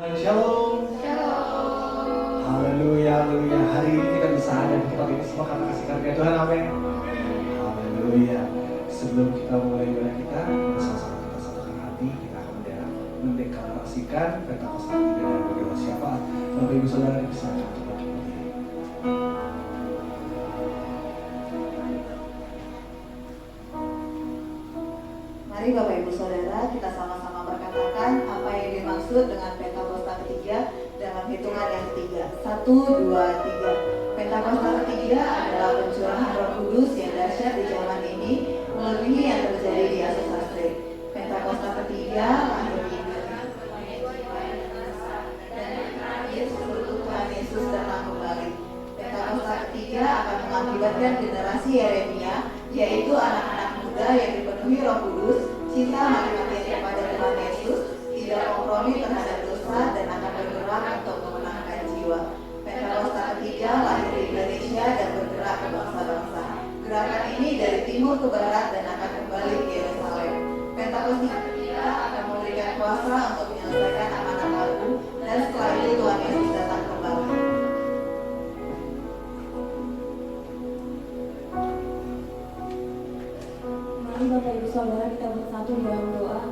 Shalom. Shalom. Haleluya, haleluya. Hari ini kita bisa ada di tempat ini semua karena kasih karunia Tuhan. Amin. Haleluya. Sebelum kita mulai ibadah kita, sama-sama kita satukan hati. Kita akan mendeklarasikan Pentakosta 3 dan bagaimana syafaat. Bapak Ibu Saudara dipersilakan untuk berdiri. Mari Bapak Ibu Saudara, kita sama-sama berkatakan apa yang dimaksud dengan Pentakosta ketiga dalam hitungan yang ketiga. 1, 2, 3. Pentakosta ketiga adalah pencurahan Roh Kudus yang dahsyat di zaman ini, melebihi yang terjadi di Asus Asri. Pentakosta ketiga lahir di Tuhan Yesus datang kembali. Pentakosta ketiga akan mengakibatkan generasi Yeremia, yaitu anak-anak muda yang dipenuhi Roh Kudus, cinta mati-matian kepada Tuhan Yesus, tidak kompromi terhadap dosa, dan akan bergerak untuk memenangkan jiwa. Pentakosta ketiga lahir di Indonesia dan bergerak ke bangsa-bangsa. Gerakan ini dari timur ke barat dan akan kembali ke Yerusalem. Pentakosta ketiga akan memberikan kuasa untuk menyelesaikan amanat agung, dan setelah itu Tuhan Yesus datang kembali. Mari Bapak Ibu Saudara kita bersatu dalam doa.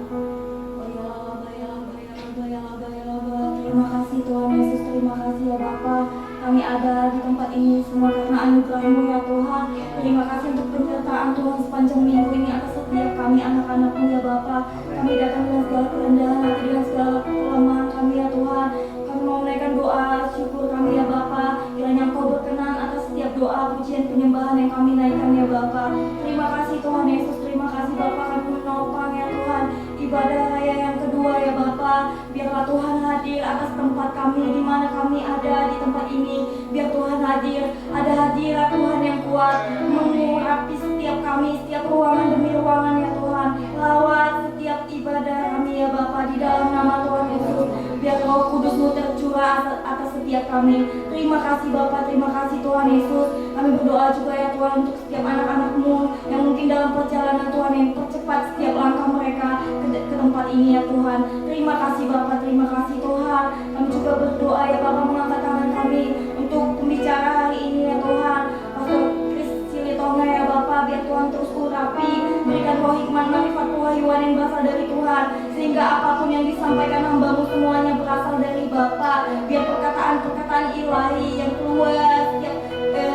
Terima kasih Tuhan Yesus, terima kasih ya Bapa. Kami ada di tempat ini semua karena anugerah-Mu ya Tuhan. Terima kasih untuk penyertaan Tuhan sepanjang minggu ini atas setiap kami anak-anak-Mu ya Bapa. Kami datang dengan segala kerendahan hati, dengan segala kelemahan kami ya Tuhan. Kami mau menaikkan doa syukur kami ya Bapa. Kiranya Engkau berkenan atas setiap doa, pujian, penyembahan yang kami naikkan ya Bapa. Terima kasih Tuhan Yesus, terima kasih Bapa, kami menopang ya Tuhan ibadah raya yang kedua ya Bapa. Biarlah Tuhan hadir atas tempat kami di mana kami ada di tempat ini. Biar Tuhan hadir, ada hadirat Tuhan yang kuat mengurapi setiap kami, setiap ruangan demi ruangan ya Tuhan. Lawat setiap ibadah kami ya Bapa di dalam nama Tuhan Yesus. Biar Roh Kudus-Mu tercurah atas setiap kami. Terima kasih Bapa, terima kasih Tuhan Yesus. Kami berdoa juga ya Tuhan untuk setiap anak-anak-Mu yang mungkin dalam perjalanan Tuhan, yang percepat setiap langkah mereka ke tempat ini ya Tuhan. Terima kasih Bapa, terima kasih Tuhan. Kami juga berdoa ya Bapa, mengangkat tangan kami untuk pembicara hari ini ya Tuhan, Pastor Chris Silitonga ya Bapa. Biar Tuhan terus urapi, berikan roh hikmat, marifat, kewahyuan yang berasal dari Tuhan, sehingga apapun yang disampaikan hamba-Mu semuanya berasal dari Bapa. Biar perkataan-perkataan ilahi yang keluar setiap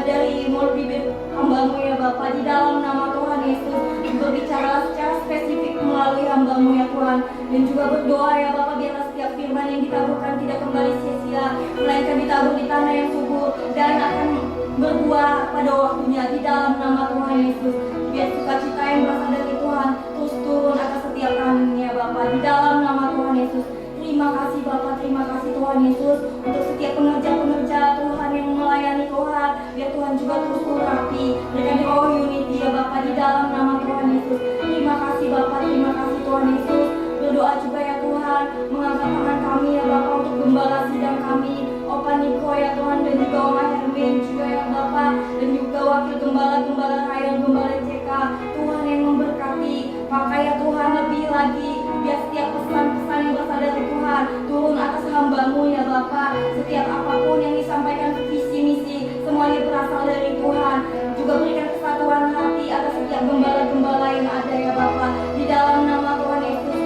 dari mulut bibir hamba-Mu ya Bapa, di dalam nama Tuhan Yesus, berbicara secara spesifik melalui hamba-Mu ya Tuhan. Dan juga berdoa ya Bapa, biarlah setiap firman yang ditaburkan tidak kembali sia-sia, melainkan ditabur di tanah yang subur dan akan berbuah pada waktunya, di dalam nama Tuhan Yesus. Biar sukacita yang berasal dari Tuhan terus turun atas setiap kami ya Bapa, di dalam nama Tuhan Yesus. Terima kasih Bapa, terima kasih Tuhan Yesus untuk setiap pekerja-pekerja Tuhan yang melayani Tuhan. Biar Tuhan juga terus urapi, berikan roh unity ya Bapa, di dalam nama Tuhan Yesus. Terima kasih Bapa, terima kasih Tuhan Yesus. Berdoa juga ya Tuhan, mengangkat tangan kami ya Bapa untuk gembala sidang kami, Opa Niko ya Tuhan, dan juga Oma Hermin juga ya Bapa, dan juga wakil gembala-gembala Raya, gembala CK. Tuhan yang memberkati, pakai ya Tuhan lebih lagi, biar setiap pesan-pesan yang berasal dari Tuhan turun atas hamba-Mu ya Bapa. Setiap apapun yang disampaikan, visi misi, semuanya berasal dari Tuhan. Juga berikan kesatuan hati atas setiap gembala-gembala yang ada ya Bapa, di dalam nama Tuhan Yesus.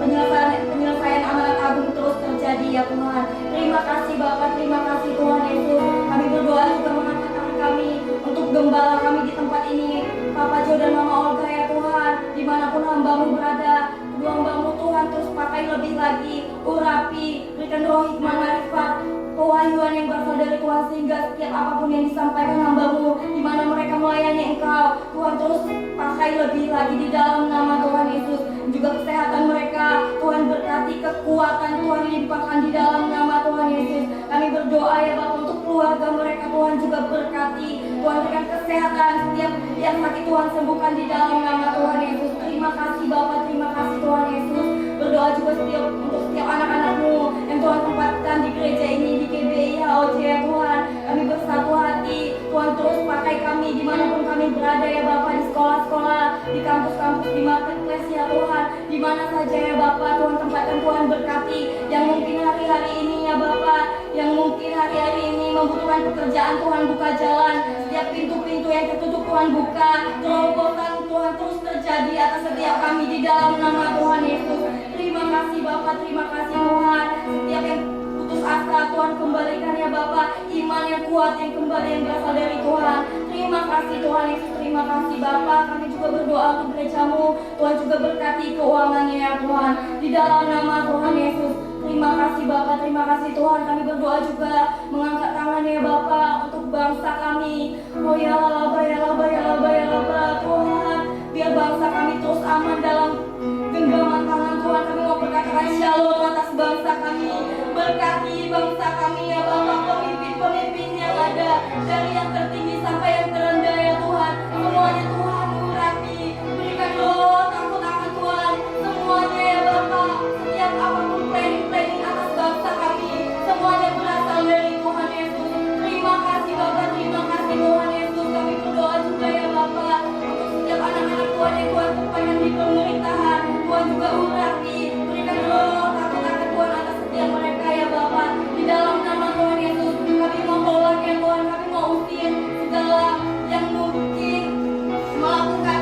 Biarlah penyelesaian amanat agung terus terjadi ya Tuhan. Terima kasih Bapa, terima kasih Tuhan Yesus. Kami berdoa juga mengangkat tangan kami untuk gembala kami di tempat ini, Papa Jo dan Mama Olga ya Tuhan. Dimanapun hamba-Mu berada, kedua hamba-Mu Tuhan terus pakai lebih lagi, urapi, berikan roh hikmah, marifat, kewahyuan yang berasal dari Tuhan, sehingga setiap apapun yang disampaikan hamba-Mu, di mana mereka melayani Engkau, Tuhan terus pakai lebih lagi, di dalam nama Tuhan Yesus. Juga kesehatan mereka, Tuhan berkati, kekuatan Tuhan limpahkan di dalam nama Tuhan Yesus. Kami berdoa ya Bapak untuk keluarga mereka, Tuhan juga berkati, Tuhan berikan kesehatan, setiap yang sakit Tuhan sembuhkan di dalam nama Tuhan Yesus. Terima kasih Bapak, terima kasih Tuhan Yesus. Berdoa juga untuk setiap anak-anak-Mu yang Tuhan tempatkan di gereja ini, di GBI HOJ ya Tuhan. Kami bersatu hati, Tuhan terus pakai menyertai kami dimanapun kami berada ya Bapa, di sekolah-sekolah, di kampus-kampus, di marketplace ya Tuhan, di mana saja ya Bapa. Tuhan tempatkan, Tuhan berkati yang mungkin hari-hari ini ya Bapa, yang mungkin hari-hari ini membutuhkan pekerjaan. Tuhan buka jalan, setiap pintu-pintu yang tertutup Tuhan buka, terobosan Tuhan terus terjadi atas setiap kami di dalam nama Tuhan Yesus. Terima kasih Bapa, terima kasih Tuhan. Setiap yang putus asa Tuhan kembalikan ya Bapa, iman yang kuat yang kembali yang berasal dari Tuhan. Terima kasih Tuhan Yesus, terima kasih Bapa. Kami juga berdoa untuk gerejamu, Tuhan juga berkati keuangannya ya Tuhan, di dalam nama Tuhan Yesus. Terima kasih Bapa, terima kasih Tuhan. Kami berdoa juga mengangkat tangannya ya Bapa untuk bangsa kami. Oh ya laba ya laba ya laba ya laba Tuhan, biar bangsa kami terus aman dalam genggaman tangan Tuhan. Kami mau berkatakan shalom atas bangsa kami. Berkati bangsa kami ya Bapa, pemimpin-pemimpin yang ada, dari yang tertinggi sampai yang terendah ya Tuhan. Semuanya Tuhan urapi, berikan roh takut akan Tuhan. Semuanya ya Bapa, setiap apapun planning atas bangsa kami, semuanya berasal dari Tuhan Yesus. Terima kasih Bapa, terima kasih Tuhan Yesus. Kami berdoa juga ya Bapa untuk setiap anak-anak Tuhan yang Tuhan tempatkan di pemerintahan. Tuhan juga urapi, berikan roh takut akan Tuhan atas setiap mereka ya Bapa. Di dalam nama Tuhan Yesus, kami mau tolak ya Tuhan, kami mau usir segala yang mungkin melakukan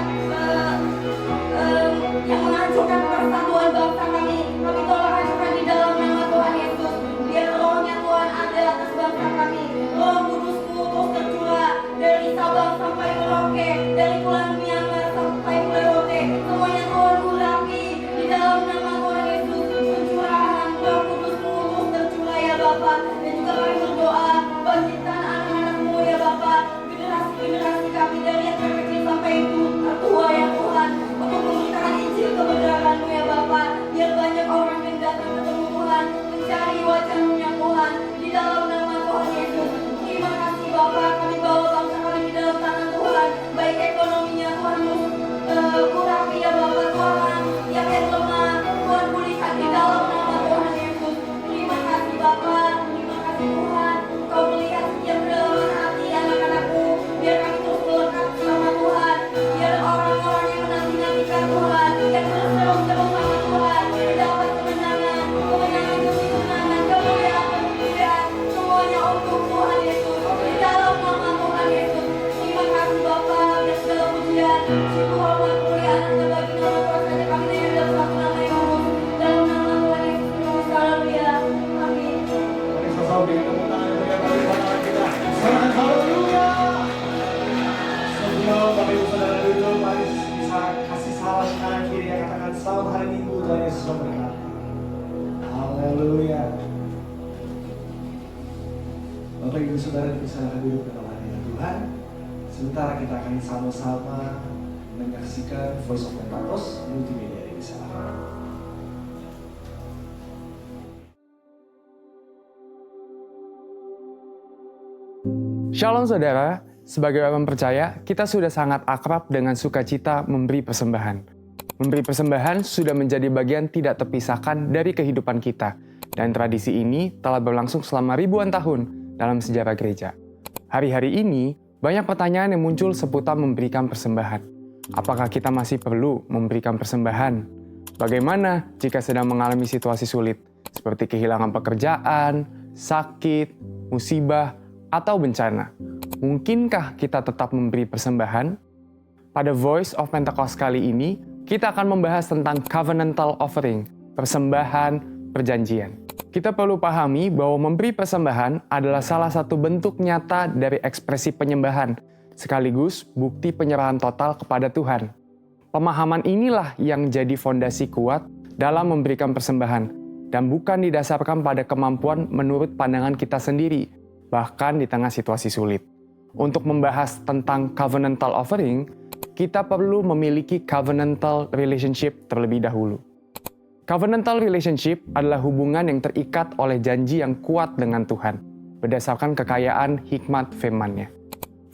yang menghancurkan persatuan bangsa kami. Kami tolak hancurkan di dalam nama Tuhan Yesus. Biar rohnya Tuhan ada atas bangsa kami. Roh Kudus-Mu terus tercurah dari Sabang sampai Merauke, dari Pulau Myanmar sampai Pulau Rote. Semuanya Tuhan urapi di dalam nama Tuhan Yesus. Pencurahan Roh Kudus-Mu terus tercurah ya Bapa. Dan juga kami berdoa, bangkitkan anak-anak-Mu ya Bapa, generasi-generasi kami dari yang terkecil sampai yang tertua ya Tuhan, untuk memberitakan Injil kebenaran-Mu ya Bapa. Biar banyak orang yang datang ketemu Tuhan, mencari wajah-Mu ya Tuhan, di dalam nama Tuhan Yesus. Terima kasih Bapa, kami bawa bangsa kami di dalam tangan Tuhan, baik ekonominya Tuhan urapi ya Bapa. Tuhan yang lemah Tuhan pulihkan di dalam nama Tuhan Yesus. Terima kasih Bapa, terima kasih Tuhan. Kau melihat setiap kedalaman hati anak-anak-Mu, biar kami terus melekat sama Tuhan. Biar orang-orang yang menanti-nantikan Tuhan, yang berseru-seru sama Tuhan, mendapat kemenangan demi kemenangan, kemuliaan, semuanya untuk Tuhan Yesus. Di dalam nama Tuhan Yesus. Terima kasih Bapa, biar segala pujian, syukur, hormat, kemuliaan hanya bagi nama Tuhan saja kami dari dalam satu nama yang kudus. Dalam nama Tuhan Yesus Kristus, haleluya. Amin. Mari sama-sama berikan tepuk tangan yang meriah bagi pasangan kita. Semangat, haleluya. Sebelum Bapak Ibu Saudara duduk, mari bisa kasih salam kanan kiri yang katakan selamat hari Minggu, Tuhan Yesus memberkati. Haleluya. Bapak Ibu Saudara bisa duduk dalam hadirat Tuhan. Sementara kita akan sama-sama menyaksikan Voice of Pentecost multimedia di sana. Shalom saudara, sebagai orang percaya, kita sudah sangat akrab dengan sukacita memberi persembahan. Memberi persembahan sudah menjadi bagian tidak terpisahkan dari kehidupan kita, dan tradisi ini telah berlangsung selama ribuan tahun dalam sejarah gereja. Hari-hari ini, banyak pertanyaan yang muncul seputar memberikan persembahan. Apakah kita masih perlu memberikan persembahan? Bagaimana jika sedang mengalami situasi sulit, seperti kehilangan pekerjaan, sakit, musibah, atau bencana? Mungkinkah kita tetap memberi persembahan? Pada Voice of Pentecost kali ini, kita akan membahas tentang covenantal offering, persembahan perjanjian. Kita perlu pahami bahwa memberi persembahan adalah salah satu bentuk nyata dari ekspresi penyembahan, sekaligus bukti penyerahan total kepada Tuhan. Pemahaman inilah yang jadi fondasi kuat dalam memberikan persembahan, dan bukan didasarkan pada kemampuan menurut pandangan kita sendiri, bahkan di tengah situasi sulit. Untuk membahas tentang covenantal offering, kita perlu memiliki covenantal relationship terlebih dahulu. Covenantal relationship adalah hubungan yang terikat oleh janji yang kuat dengan Tuhan, berdasarkan kekayaan hikmat firman-Nya.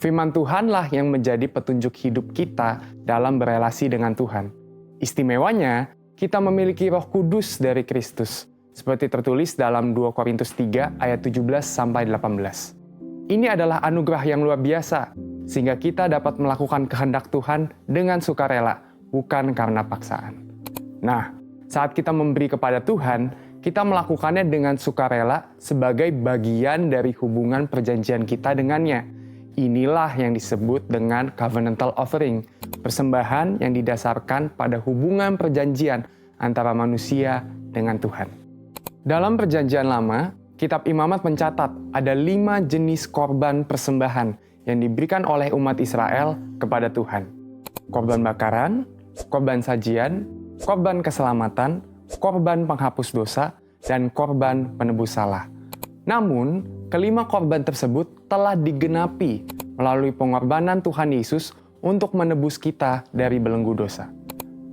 Firman Tuhanlah yang menjadi petunjuk hidup kita dalam berelasi dengan Tuhan. Istimewanya, kita memiliki Roh Kudus dari Kristus, seperti tertulis dalam 2 Korintus 3 ayat 17-18. Ini adalah anugerah yang luar biasa, sehingga kita dapat melakukan kehendak Tuhan dengan sukarela, bukan karena paksaan. Nah, saat kita memberi kepada Tuhan, kita melakukannya dengan sukarela sebagai bagian dari hubungan perjanjian kita dengannya. Inilah yang disebut dengan covenantal offering, persembahan yang didasarkan pada hubungan perjanjian antara manusia dengan Tuhan. Dalam perjanjian lama, Kitab Imamat mencatat ada 5 jenis korban persembahan yang diberikan oleh umat Israel kepada Tuhan. Korban bakaran, korban sajian, korban keselamatan, korban penghapus dosa, dan korban penebus salah. Namun, kelima korban tersebut telah digenapi melalui pengorbanan Tuhan Yesus untuk menebus kita dari belenggu dosa.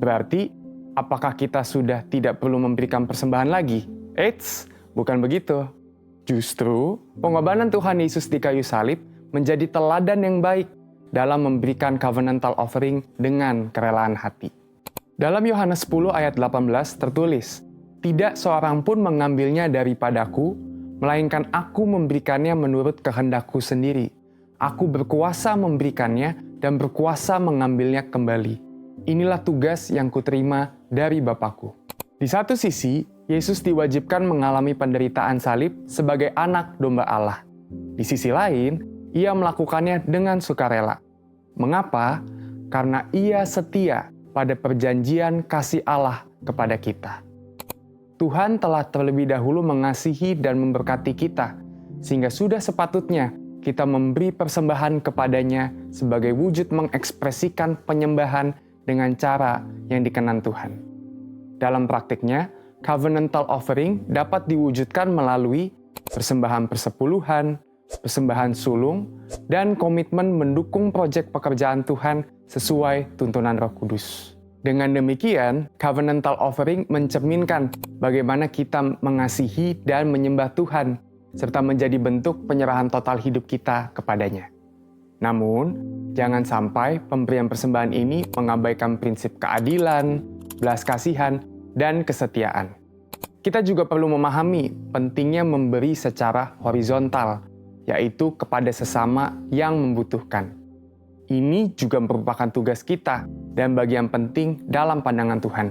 Berarti, apakah kita sudah tidak perlu memberikan persembahan lagi? Eits, bukan begitu. Justru, pengorbanan Tuhan Yesus di kayu salib menjadi teladan yang baik dalam memberikan covenantal offering dengan kerelaan hati. Dalam Yohanes 10 ayat 18 tertulis, "Tidak seorang pun mengambilnya daripadaku, melainkan aku memberikannya menurut kehendakku sendiri. Aku berkuasa memberikannya dan berkuasa mengambilnya kembali. Inilah tugas yang kuterima dari Bapakku." Di satu sisi, Yesus diwajibkan mengalami penderitaan salib sebagai anak domba Allah. Di sisi lain, ia melakukannya dengan sukarela. Mengapa? Karena ia setia pada perjanjian kasih Allah kepada kita. Tuhan telah terlebih dahulu mengasihi dan memberkati kita, sehingga sudah sepatutnya kita memberi persembahan kepadanya sebagai wujud mengekspresikan penyembahan dengan cara yang dikenan Tuhan. Dalam praktiknya, covenantal offering dapat diwujudkan melalui persembahan persepuluhan, persembahan sulung, dan komitmen mendukung proyek pekerjaan Tuhan sesuai tuntunan Roh Kudus. Dengan demikian, covenantal offering mencerminkan bagaimana kita mengasihi dan menyembah Tuhan, serta menjadi bentuk penyerahan total hidup kita kepadanya. Namun, jangan sampai pemberian persembahan ini mengabaikan prinsip keadilan, belas kasihan, dan kesetiaan. Kita juga perlu memahami pentingnya memberi secara horizontal, yaitu kepada sesama yang membutuhkan. Ini juga merupakan tugas kita dan bagian penting dalam pandangan Tuhan.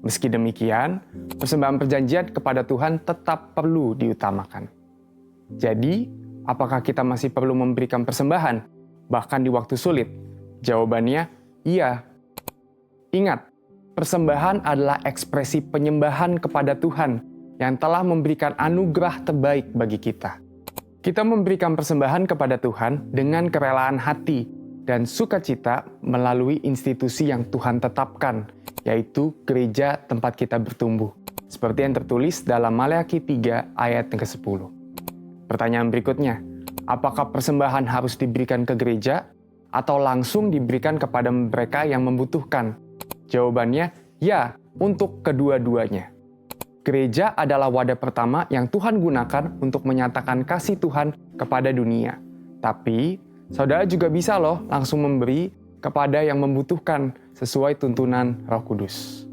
Meski demikian, persembahan perjanjian kepada Tuhan tetap perlu diutamakan. Jadi, apakah kita masih perlu memberikan persembahan, bahkan di waktu sulit? Jawabannya, iya. Ingat, persembahan adalah ekspresi penyembahan kepada Tuhan yang telah memberikan anugerah terbaik bagi kita. Kita memberikan persembahan kepada Tuhan dengan kerelaan hati dan sukacita melalui institusi yang Tuhan tetapkan, yaitu gereja tempat kita bertumbuh, seperti yang tertulis dalam Maleakhi 3 ayat yang ke-10. Pertanyaan berikutnya, apakah persembahan harus diberikan ke gereja atau langsung diberikan kepada mereka yang membutuhkan? Jawabannya, ya, untuk kedua-duanya. Gereja adalah wadah pertama yang Tuhan gunakan untuk menyatakan kasih Tuhan kepada dunia. Tapi, saudara juga bisa loh langsung memberi kepada yang membutuhkan sesuai tuntunan Roh Kudus.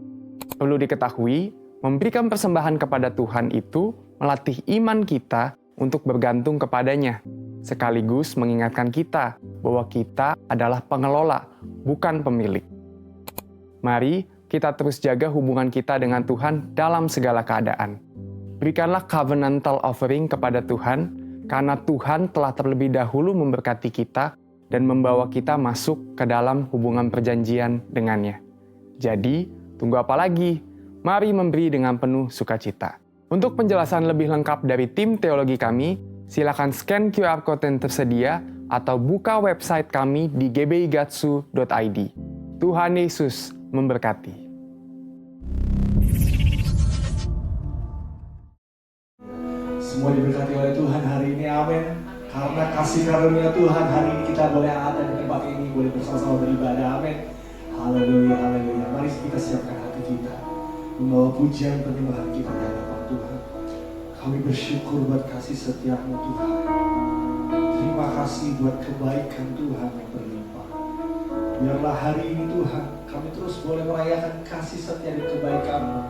Perlu diketahui, memberikan persembahan kepada Tuhan itu melatih iman kita untuk bergantung kepadanya, sekaligus mengingatkan kita bahwa kita adalah pengelola, bukan pemilik. Mari kita terus jaga hubungan kita dengan Tuhan dalam segala keadaan. Berikanlah covenantal offering kepada Tuhan, karena Tuhan telah terlebih dahulu memberkati kita dan membawa kita masuk ke dalam hubungan perjanjian dengannya. Jadi, tunggu apa lagi? Mari memberi dengan penuh sukacita. Untuk penjelasan lebih lengkap dari tim teologi kami, silakan scan QR Code yang tersedia atau buka website kami di gbigatsu.id. Tuhan Yesus memberkati. Semua diberkati oleh Tuhan hari ini, amin. Karena kasih karunia Tuhan hari ini kita boleh ada di tempat ini, boleh bersama-sama beribadah, amin. Haleluya, haleluya. Mari kita siapkan hati kita, membawa pujian penyembahan kita di hadapan Tuhan. Kami bersyukur buat kasih setia-Mu Tuhan. Terima kasih buat kebaikan Tuhan yang berlimpah. Biarlah hari ini Tuhan, kami terus boleh merayakan kasih setia dan kebaikan-Mu.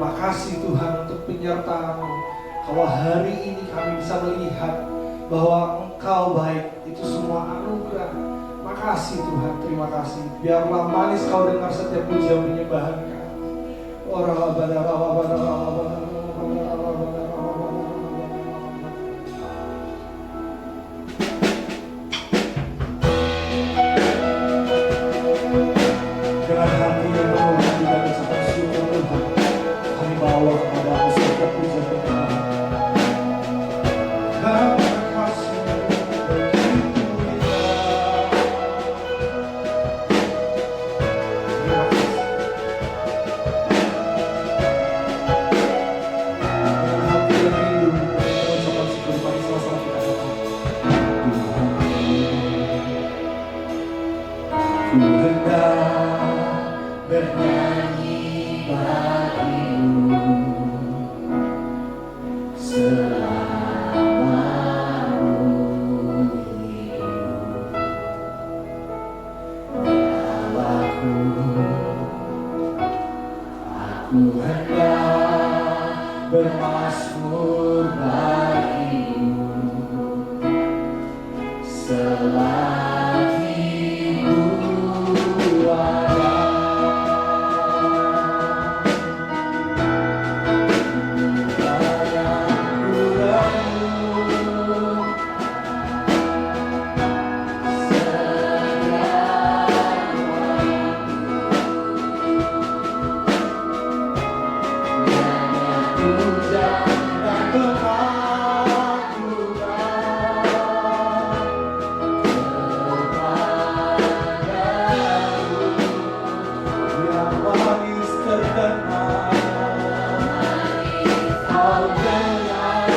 Makasih Tuhan untuk penyertaan-Mu. Kalau hari ini kami bisa melihat bahwa Kau baik, itu semua anugerah. Makasih Tuhan, terima kasih. Biarlah manis Kau dengar setiap pujian penyembahan kami. Dengan hati yang penuh hati dan ucapan syukur Tuhan, kami bawa kepada-Mu setiap pujian penyembahan. Terima kasih begitu indah. Terima kasih. Dengan hati yang rindu mengucapkan syukur bagi sama-sama kita datang. Ku hendak bernyanyi bagimu selama hidup. Nyawaku, aku hendak bermazmur bagimu selagi hidup ada. Bayangku renung hujan dan kepadamu yang manis terdengar. Kau dengar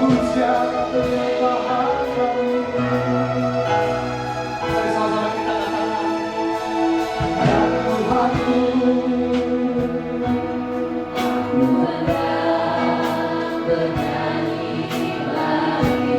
pujian penyembahan kami. Mari sama-sama kita katakan, dan Tuhanku, aku bernyanyi lagi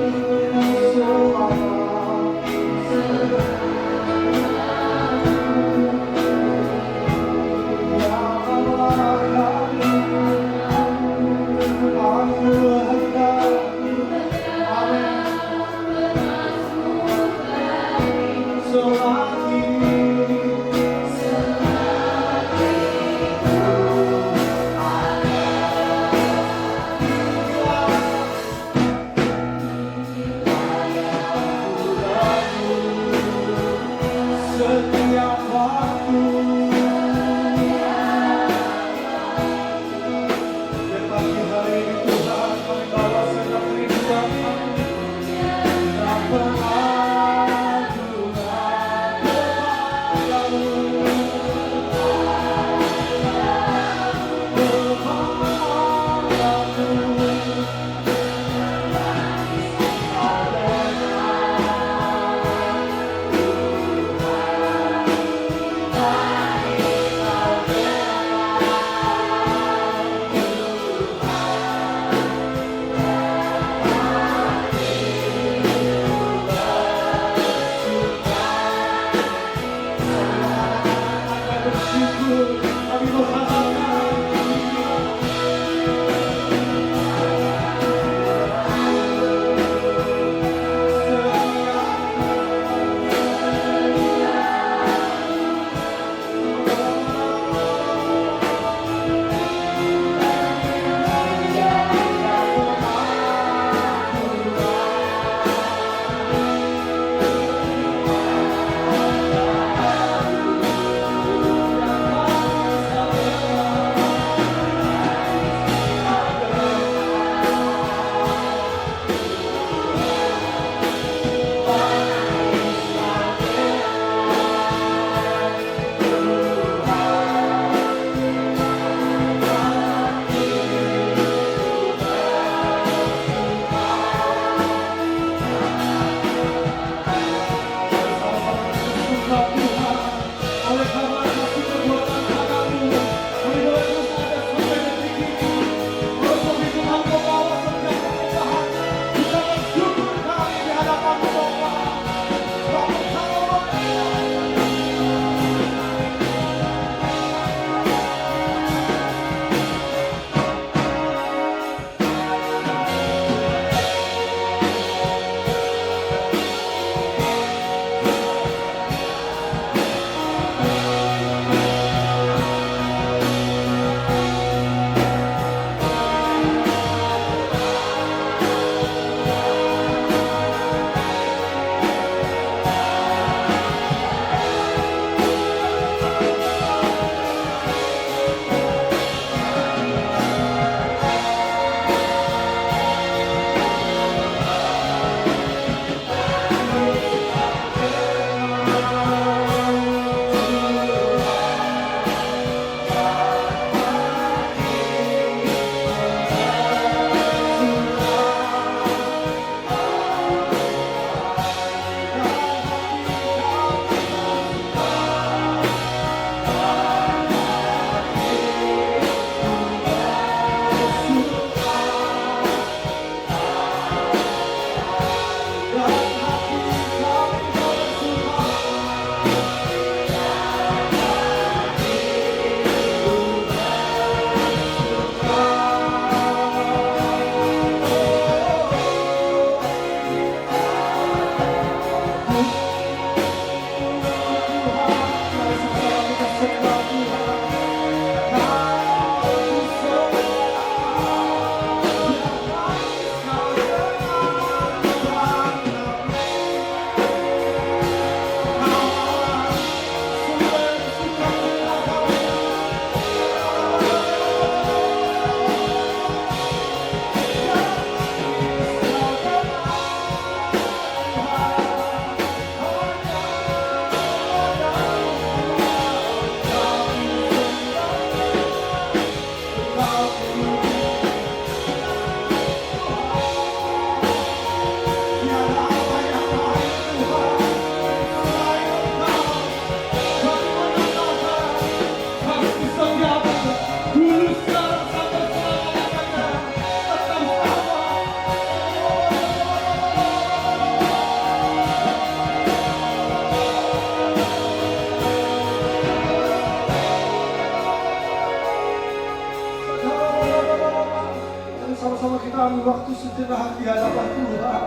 sejenak di hadapan Tuhan.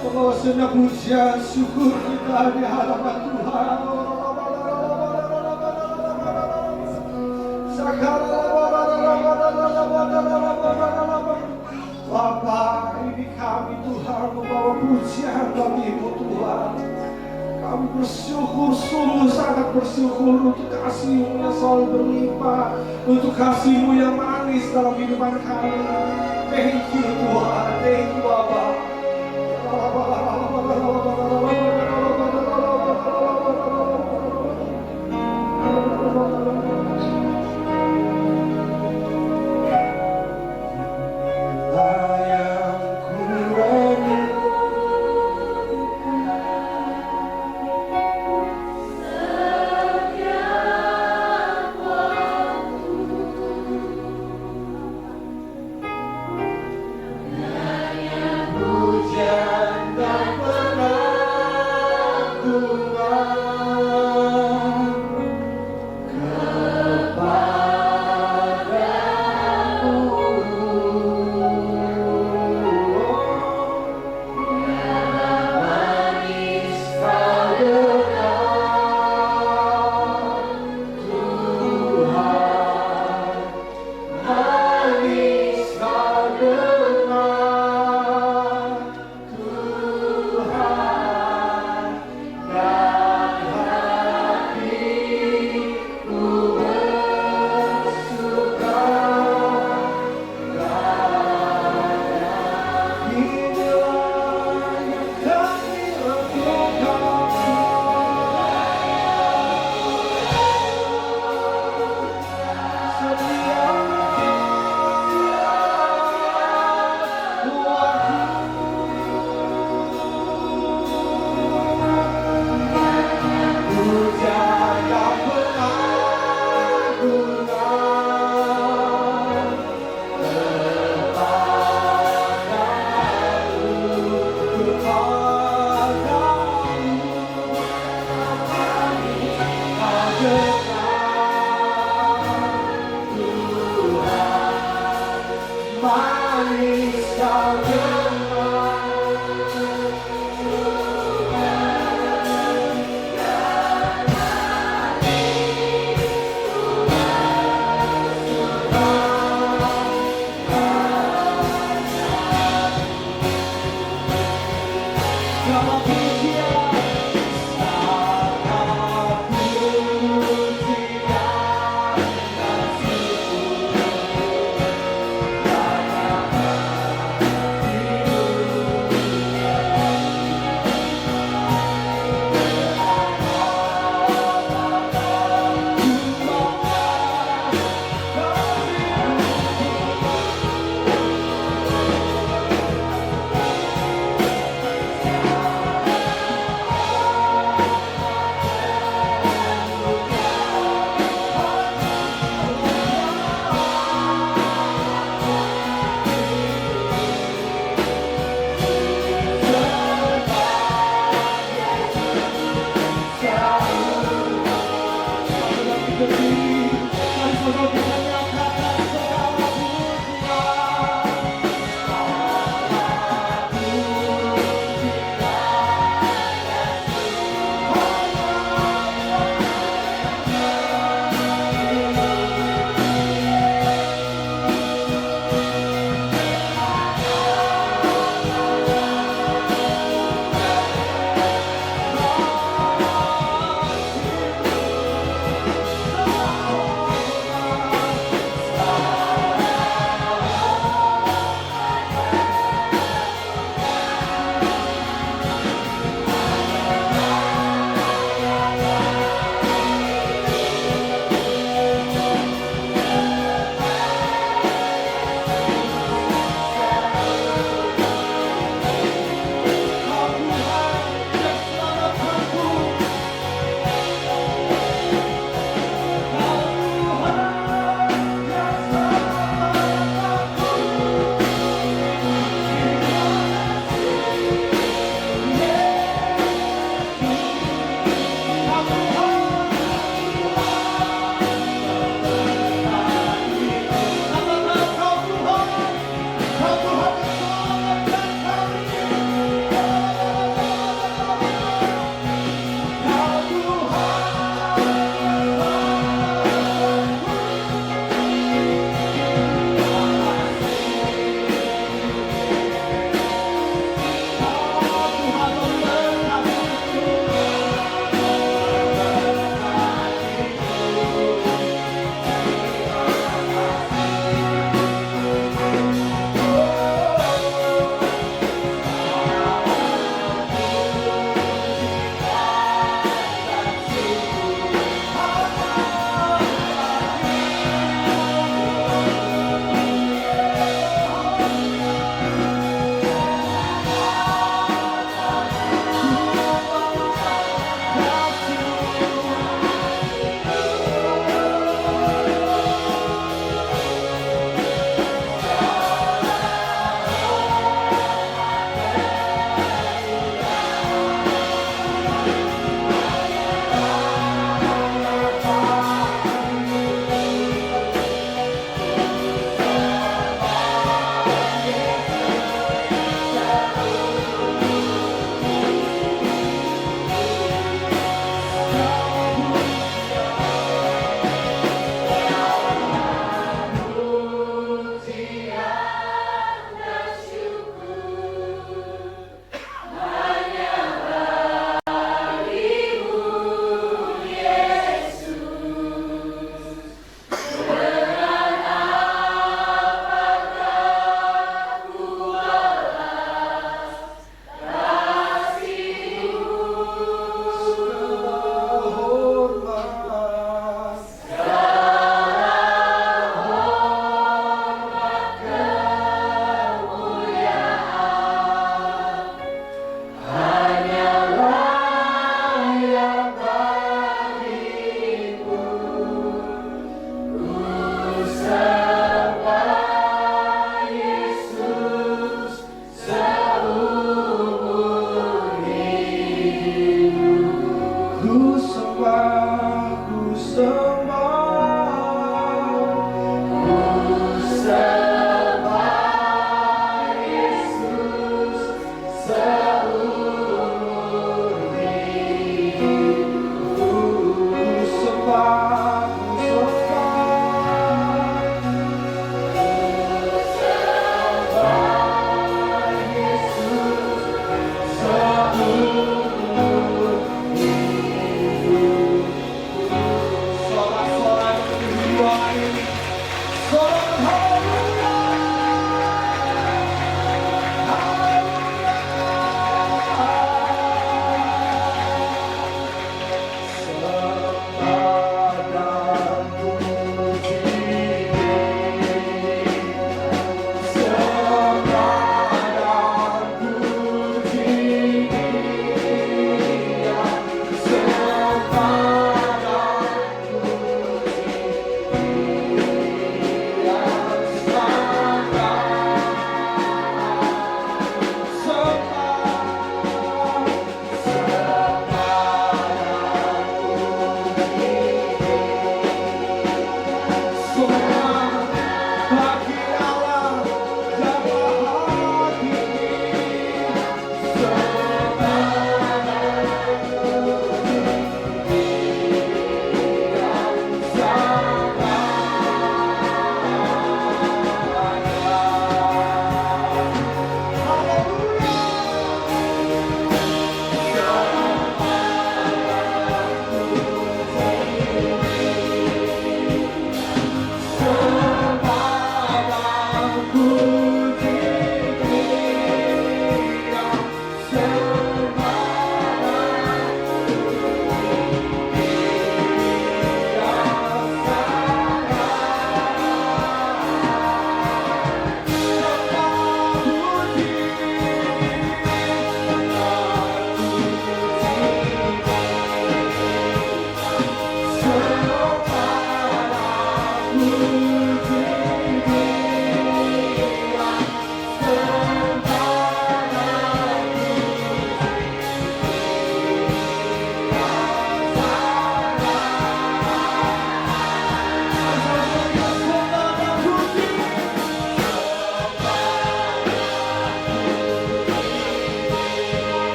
Membawa sejenak pujian syukur kita di hadapan Tuhan. Bapa, ini kami Tuhan membawa pujian bagi-Mu Tuhan. Kami bersyukur, sungguh sangat bersyukur untuk kasih-Mu yang selalu berlimpah, untuk kasih-Mu yang manis dalam kehidupan kami. Thank you Tuhan, thank you Bapa.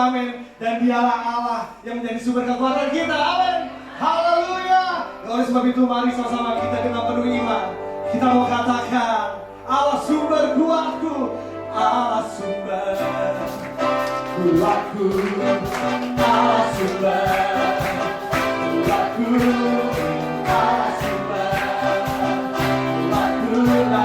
amin. Dan dialah Allah yang menjadi sumber kekuatan kita, amin. Haleluya. Oleh sebab itu mari sama-sama kita penuh iman. Kita mau katakan, Allah sumber kuatku, Allah sumber kuatku, Allah sumber kuatku, Allah sumber kuatku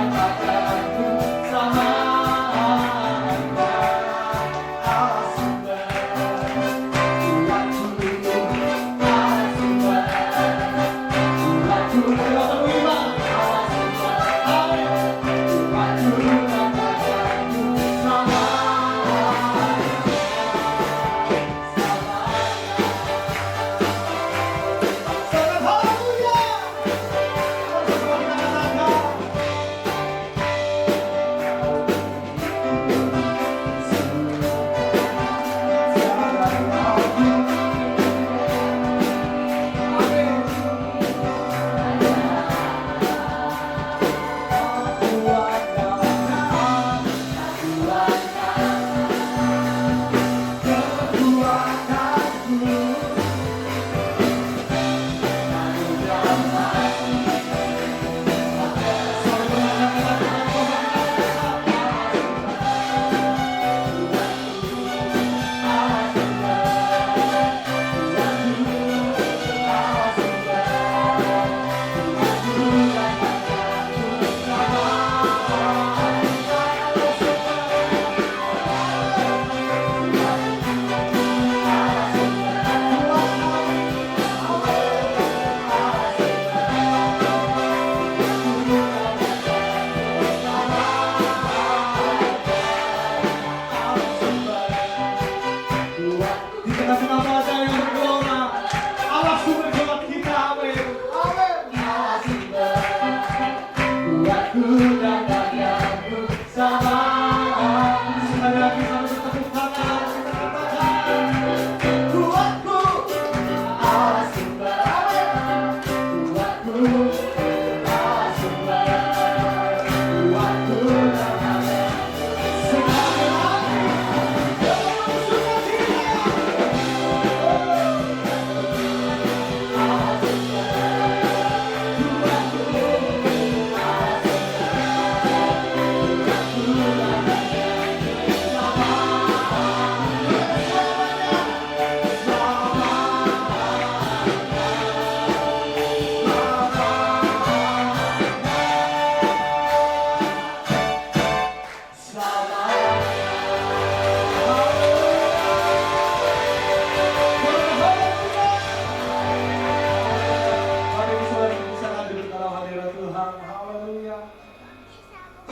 dan padaku sama.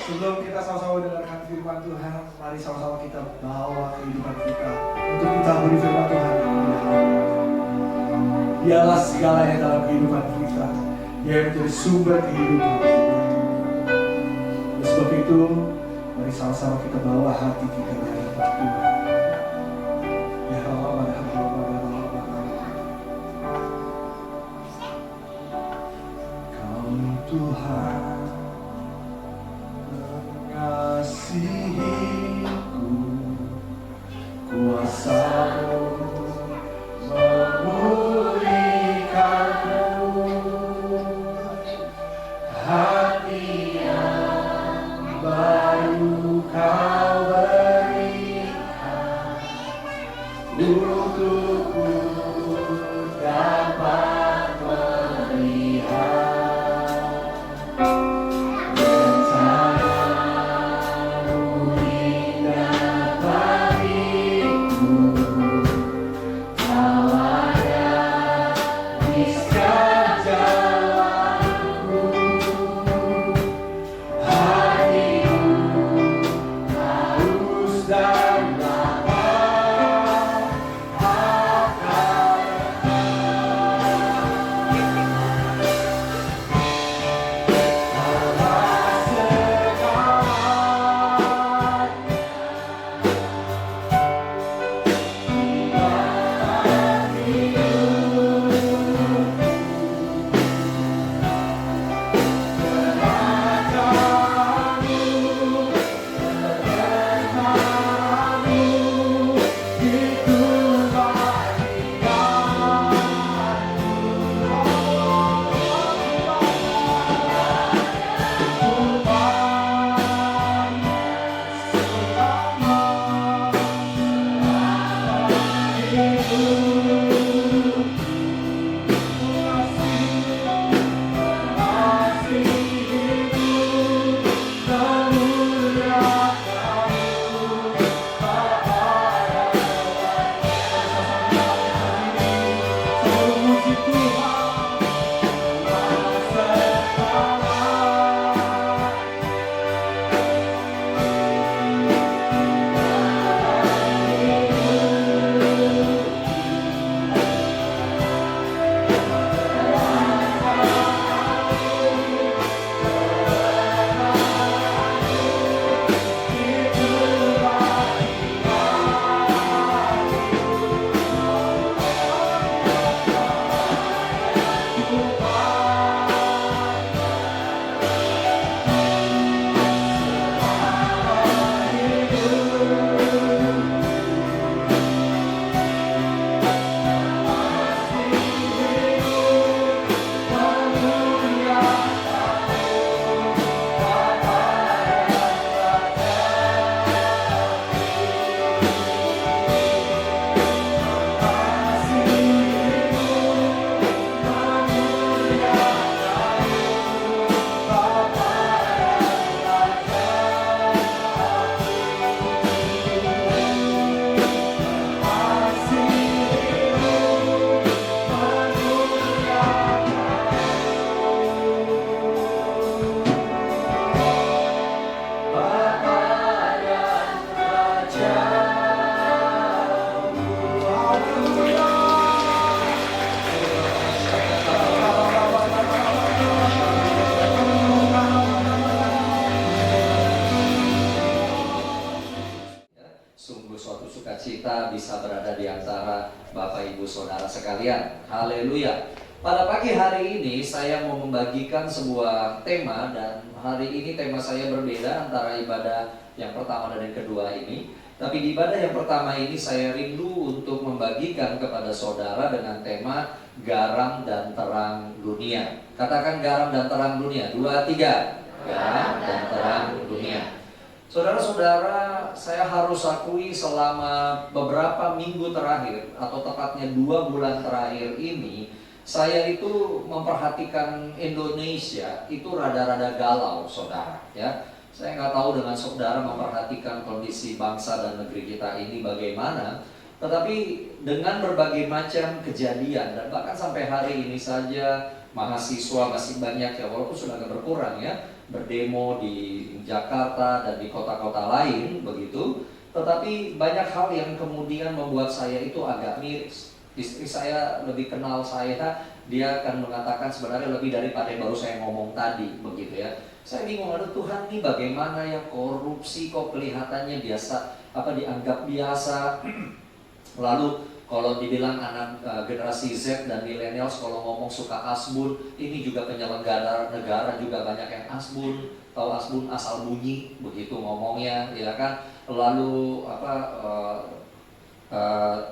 Sebelum kita sama-sama dengarkan firman Tuhan, mari sama-sama kita bawa kehidupan kita untuk kita beri firman Tuhan. Dialah segalanya dalam kehidupan kita, Dia yang menjadi sumber kehidupan kita. Oleh sebab itu, mari sama-sama kita bawa hati kita ke hadapan Tuhan. Ya Allah, Kau Tuhan mengasihiku, kuasa-Mu memulihkanku, hati yang baru Kau berikan untukku dapat melihat Sungguh suatu sukacita bisa berada di antara Bapak Ibu Saudara sekalian. Haleluya. Pada pagi hari ini saya mau membagikan sebuah tema, dan hari ini tema saya berbeda antara ibadah yang pertama dan yang kedua ini. Tapi di ibadah yang pertama ini saya rindu untuk membagikan kepada saudara dengan tema garam dan terang dunia. Katakan garam dan terang dunia. 2, 3. Garam dan terang dunia. Saudara-saudara, saya harus akui selama beberapa minggu terakhir, atau tepatnya 2 bulan terakhir ini, saya itu memperhatikan Indonesia itu rada-rada galau, saudara. Ya, saya nggak tahu dengan saudara memperhatikan kondisi bangsa dan negeri kita ini bagaimana, tetapi dengan berbagai macam kejadian, dan bahkan sampai hari ini saja mahasiswa masih banyak ya, walaupun sudah agak berkurang ya, berdemo di Jakarta dan di kota-kota lain begitu. Tetapi banyak hal yang kemudian membuat saya itu agak miris. Istri saya lebih kenal saya, dia akan mengatakan sebenarnya lebih daripada yang baru saya ngomong tadi begitu ya. Saya bingung, aduh Tuhan, nih bagaimana ya, korupsi kok kelihatannya biasa, dianggap biasa. Lalu kalau dibilang anak generasi Z dan millennials kalau ngomong suka asbun, ini juga penyelenggara negara juga banyak yang asbun. Tahu asbun, asal bunyi begitu ngomongnya, ya kan. Lalu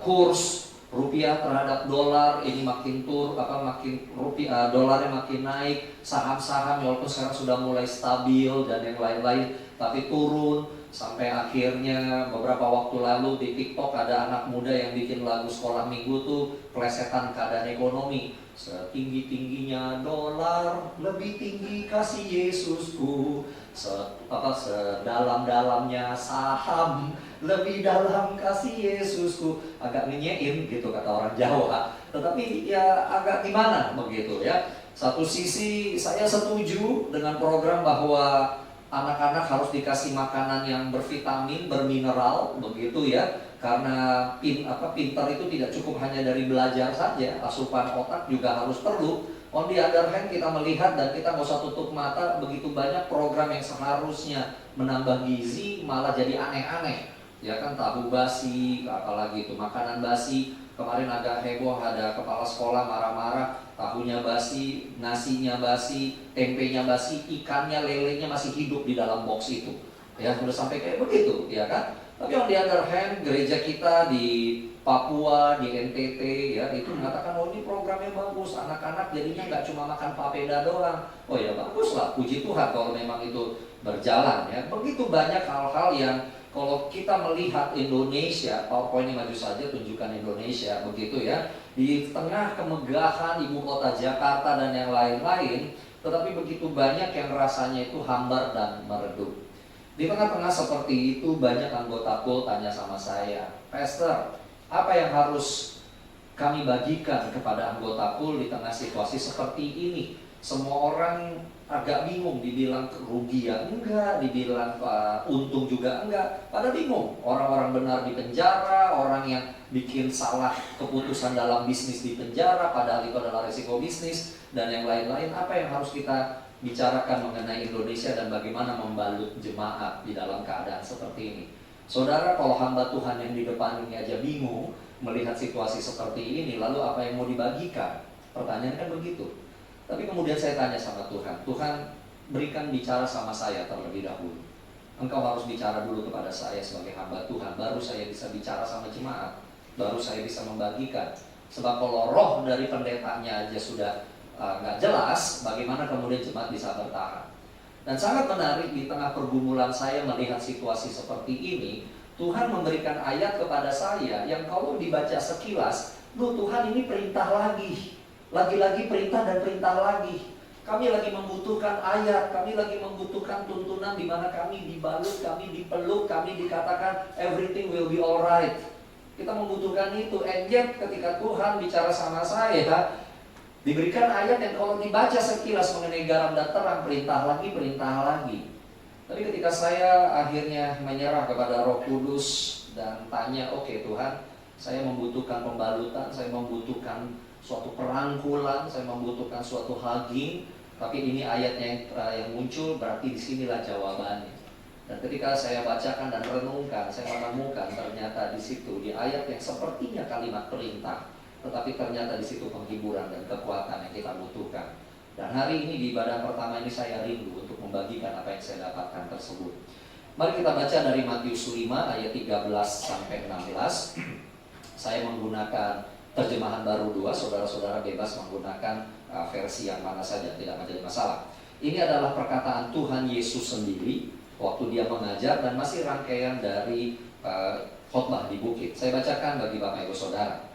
kurs rupiah terhadap dolar ini makin dolarnya makin naik. Saham-saham walaupun sekarang sudah mulai stabil dan yang lain-lain, tapi turun. Sampai akhirnya beberapa waktu lalu di TikTok ada anak muda yang bikin lagu sekolah minggu tuh plesetan keadaan ekonomi. Setinggi-tingginya dolar, lebih tinggi kasih Yesusku. Sedalam-dalamnya saham, lebih dalam kasih Yesusku. Agak nyenyein gitu kata orang Jawa. Tetapi ya agak gimana begitu ya. Satu sisi saya setuju dengan program bahwa anak-anak harus dikasih makanan yang bervitamin, bermineral, begitu ya. Karena pintar itu tidak cukup hanya dari belajar saja, asupan otak juga harus perlu. On the other hand, kita melihat dan kita nggak usah tutup mata, begitu banyak program yang seharusnya menambah gizi malah jadi aneh-aneh. Ya kan, tahu basi, apalagi itu makanan basi. Kemarin agak heboh, ada kepala sekolah marah-marah, tahunya basi, nasinya basi, tempenya basi, ikannya, lelenya masih hidup di dalam box itu. Ya, udah sampai kayak begitu, ya kan? Tapi on the other hand, gereja kita di Papua, di NTT, ya, itu mengatakan, oh ini programnya bagus, anak-anak jadinya nggak cuma makan papeda doang. Oh ya bagus lah, puji Tuhan kalau memang itu berjalan ya. Begitu banyak hal-hal yang Kalau kita melihat Indonesia, PowerPoint ini maju saja, tunjukkan Indonesia, begitu ya. Di tengah kemegahan ibu kota Jakarta dan yang lain-lain, tetapi begitu banyak yang rasanya itu hambar dan meredup. Di tengah-tengah seperti itu, banyak anggota PUL tanya sama saya, Pastor, apa yang harus kami bagikan kepada anggota PUL di tengah situasi seperti ini? Semua orang agak bingung, dibilang kerugian enggak, dibilang untung juga enggak, pada bingung. Orang-orang benar di penjara, orang yang bikin salah keputusan dalam bisnis di penjara, padahal itu adalah risiko bisnis, dan yang lain-lain. Apa yang harus kita bicarakan mengenai Indonesia dan bagaimana membalut jemaat di dalam keadaan seperti ini? Saudara, kalau hamba Tuhan yang di depan ini aja bingung melihat situasi seperti ini, lalu apa yang mau dibagikan? Pertanyaan kan begitu. Tapi kemudian saya tanya sama Tuhan, Tuhan berikan bicara sama saya terlebih dahulu. Engkau harus bicara dulu kepada saya sebagai hamba Tuhan, baru saya bisa bicara sama jemaat, baru saya bisa membagikan. Sebab kalau roh dari pendetanya aja sudah nggak jelas, bagaimana kemudian jemaat bisa bertahan? Dan sangat menarik di tengah pergumulan saya melihat situasi seperti ini, Tuhan memberikan ayat kepada saya yang kalau dibaca sekilas, loh Tuhan ini perintah lagi. Lagi-lagi perintah dan perintah lagi. Kami lagi membutuhkan ayat, kami lagi membutuhkan tuntunan di mana kami dibalut, kami dipeluk, kami dikatakan everything will be alright. Kita membutuhkan itu. And yet ketika Tuhan bicara sama saya, diberikan ayat yang kalau dibaca sekilas mengenai garam dan terang, perintah lagi, perintah lagi. Tapi ketika saya akhirnya menyerah kepada Roh Kudus dan tanya, oke Tuhan, saya membutuhkan pembalutan, saya membutuhkan suatu perangkulan, saya membutuhkan suatu hugging, tapi ini ayatnya yang muncul, berarti disinilah jawabannya. Dan ketika saya bacakan dan renungkan, saya menemukan ternyata di situ di ayat yang sepertinya kalimat perintah, tetapi ternyata di situ penghiburan dan kekuatan yang kita butuhkan. Dan hari ini di ibadah pertama ini saya rindu untuk membagikan apa yang saya dapatkan tersebut. Mari kita baca dari Matius 5 ayat 13 sampai 16. Saya menggunakan terjemahan baru 2, saudara-saudara bebas menggunakan versi yang mana saja, tidak menjadi masalah. Ini adalah perkataan Tuhan Yesus sendiri waktu dia mengajar dan masih rangkaian dari khotbah di bukit. Saya bacakan bagi Bapak Ibu Saudara.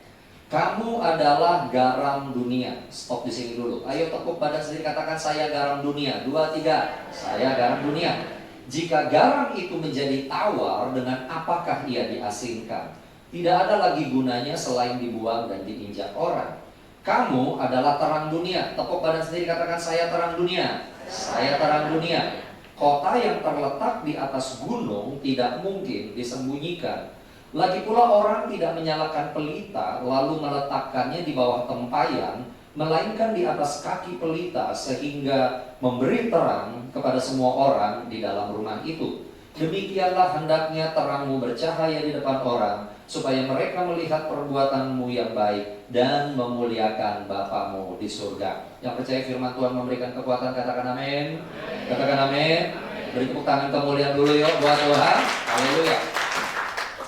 Kamu adalah garam dunia. Stop di sini dulu. Ayo tepuk badan sendiri, katakan saya garam dunia. 2, 3. Saya garam dunia. Jika garam itu menjadi tawar, dengan apakah ia diasingkan? Tidak ada lagi gunanya selain dibuang dan diinjak orang. Kamu adalah terang dunia. Tepuk badan sendiri, katakan saya terang dunia. Saya terang dunia. Kota yang terletak di atas gunung tidak mungkin disembunyikan. Lagi pula orang tidak menyalakan pelita lalu meletakkannya di bawah tempayan, melainkan di atas kaki pelita sehingga memberi terang kepada semua orang di dalam rumah itu. Demikianlah hendaknya terangmu bercahaya di depan orang, supaya mereka melihat perbuatanmu yang baik dan memuliakan Bapamu di surga. Yang percaya firman Tuhan memberikan kekuatan, katakan amin. Katakan amin. Beri tepuk tangan kemuliaan dulu yuk buat Tuhan. Haleluya.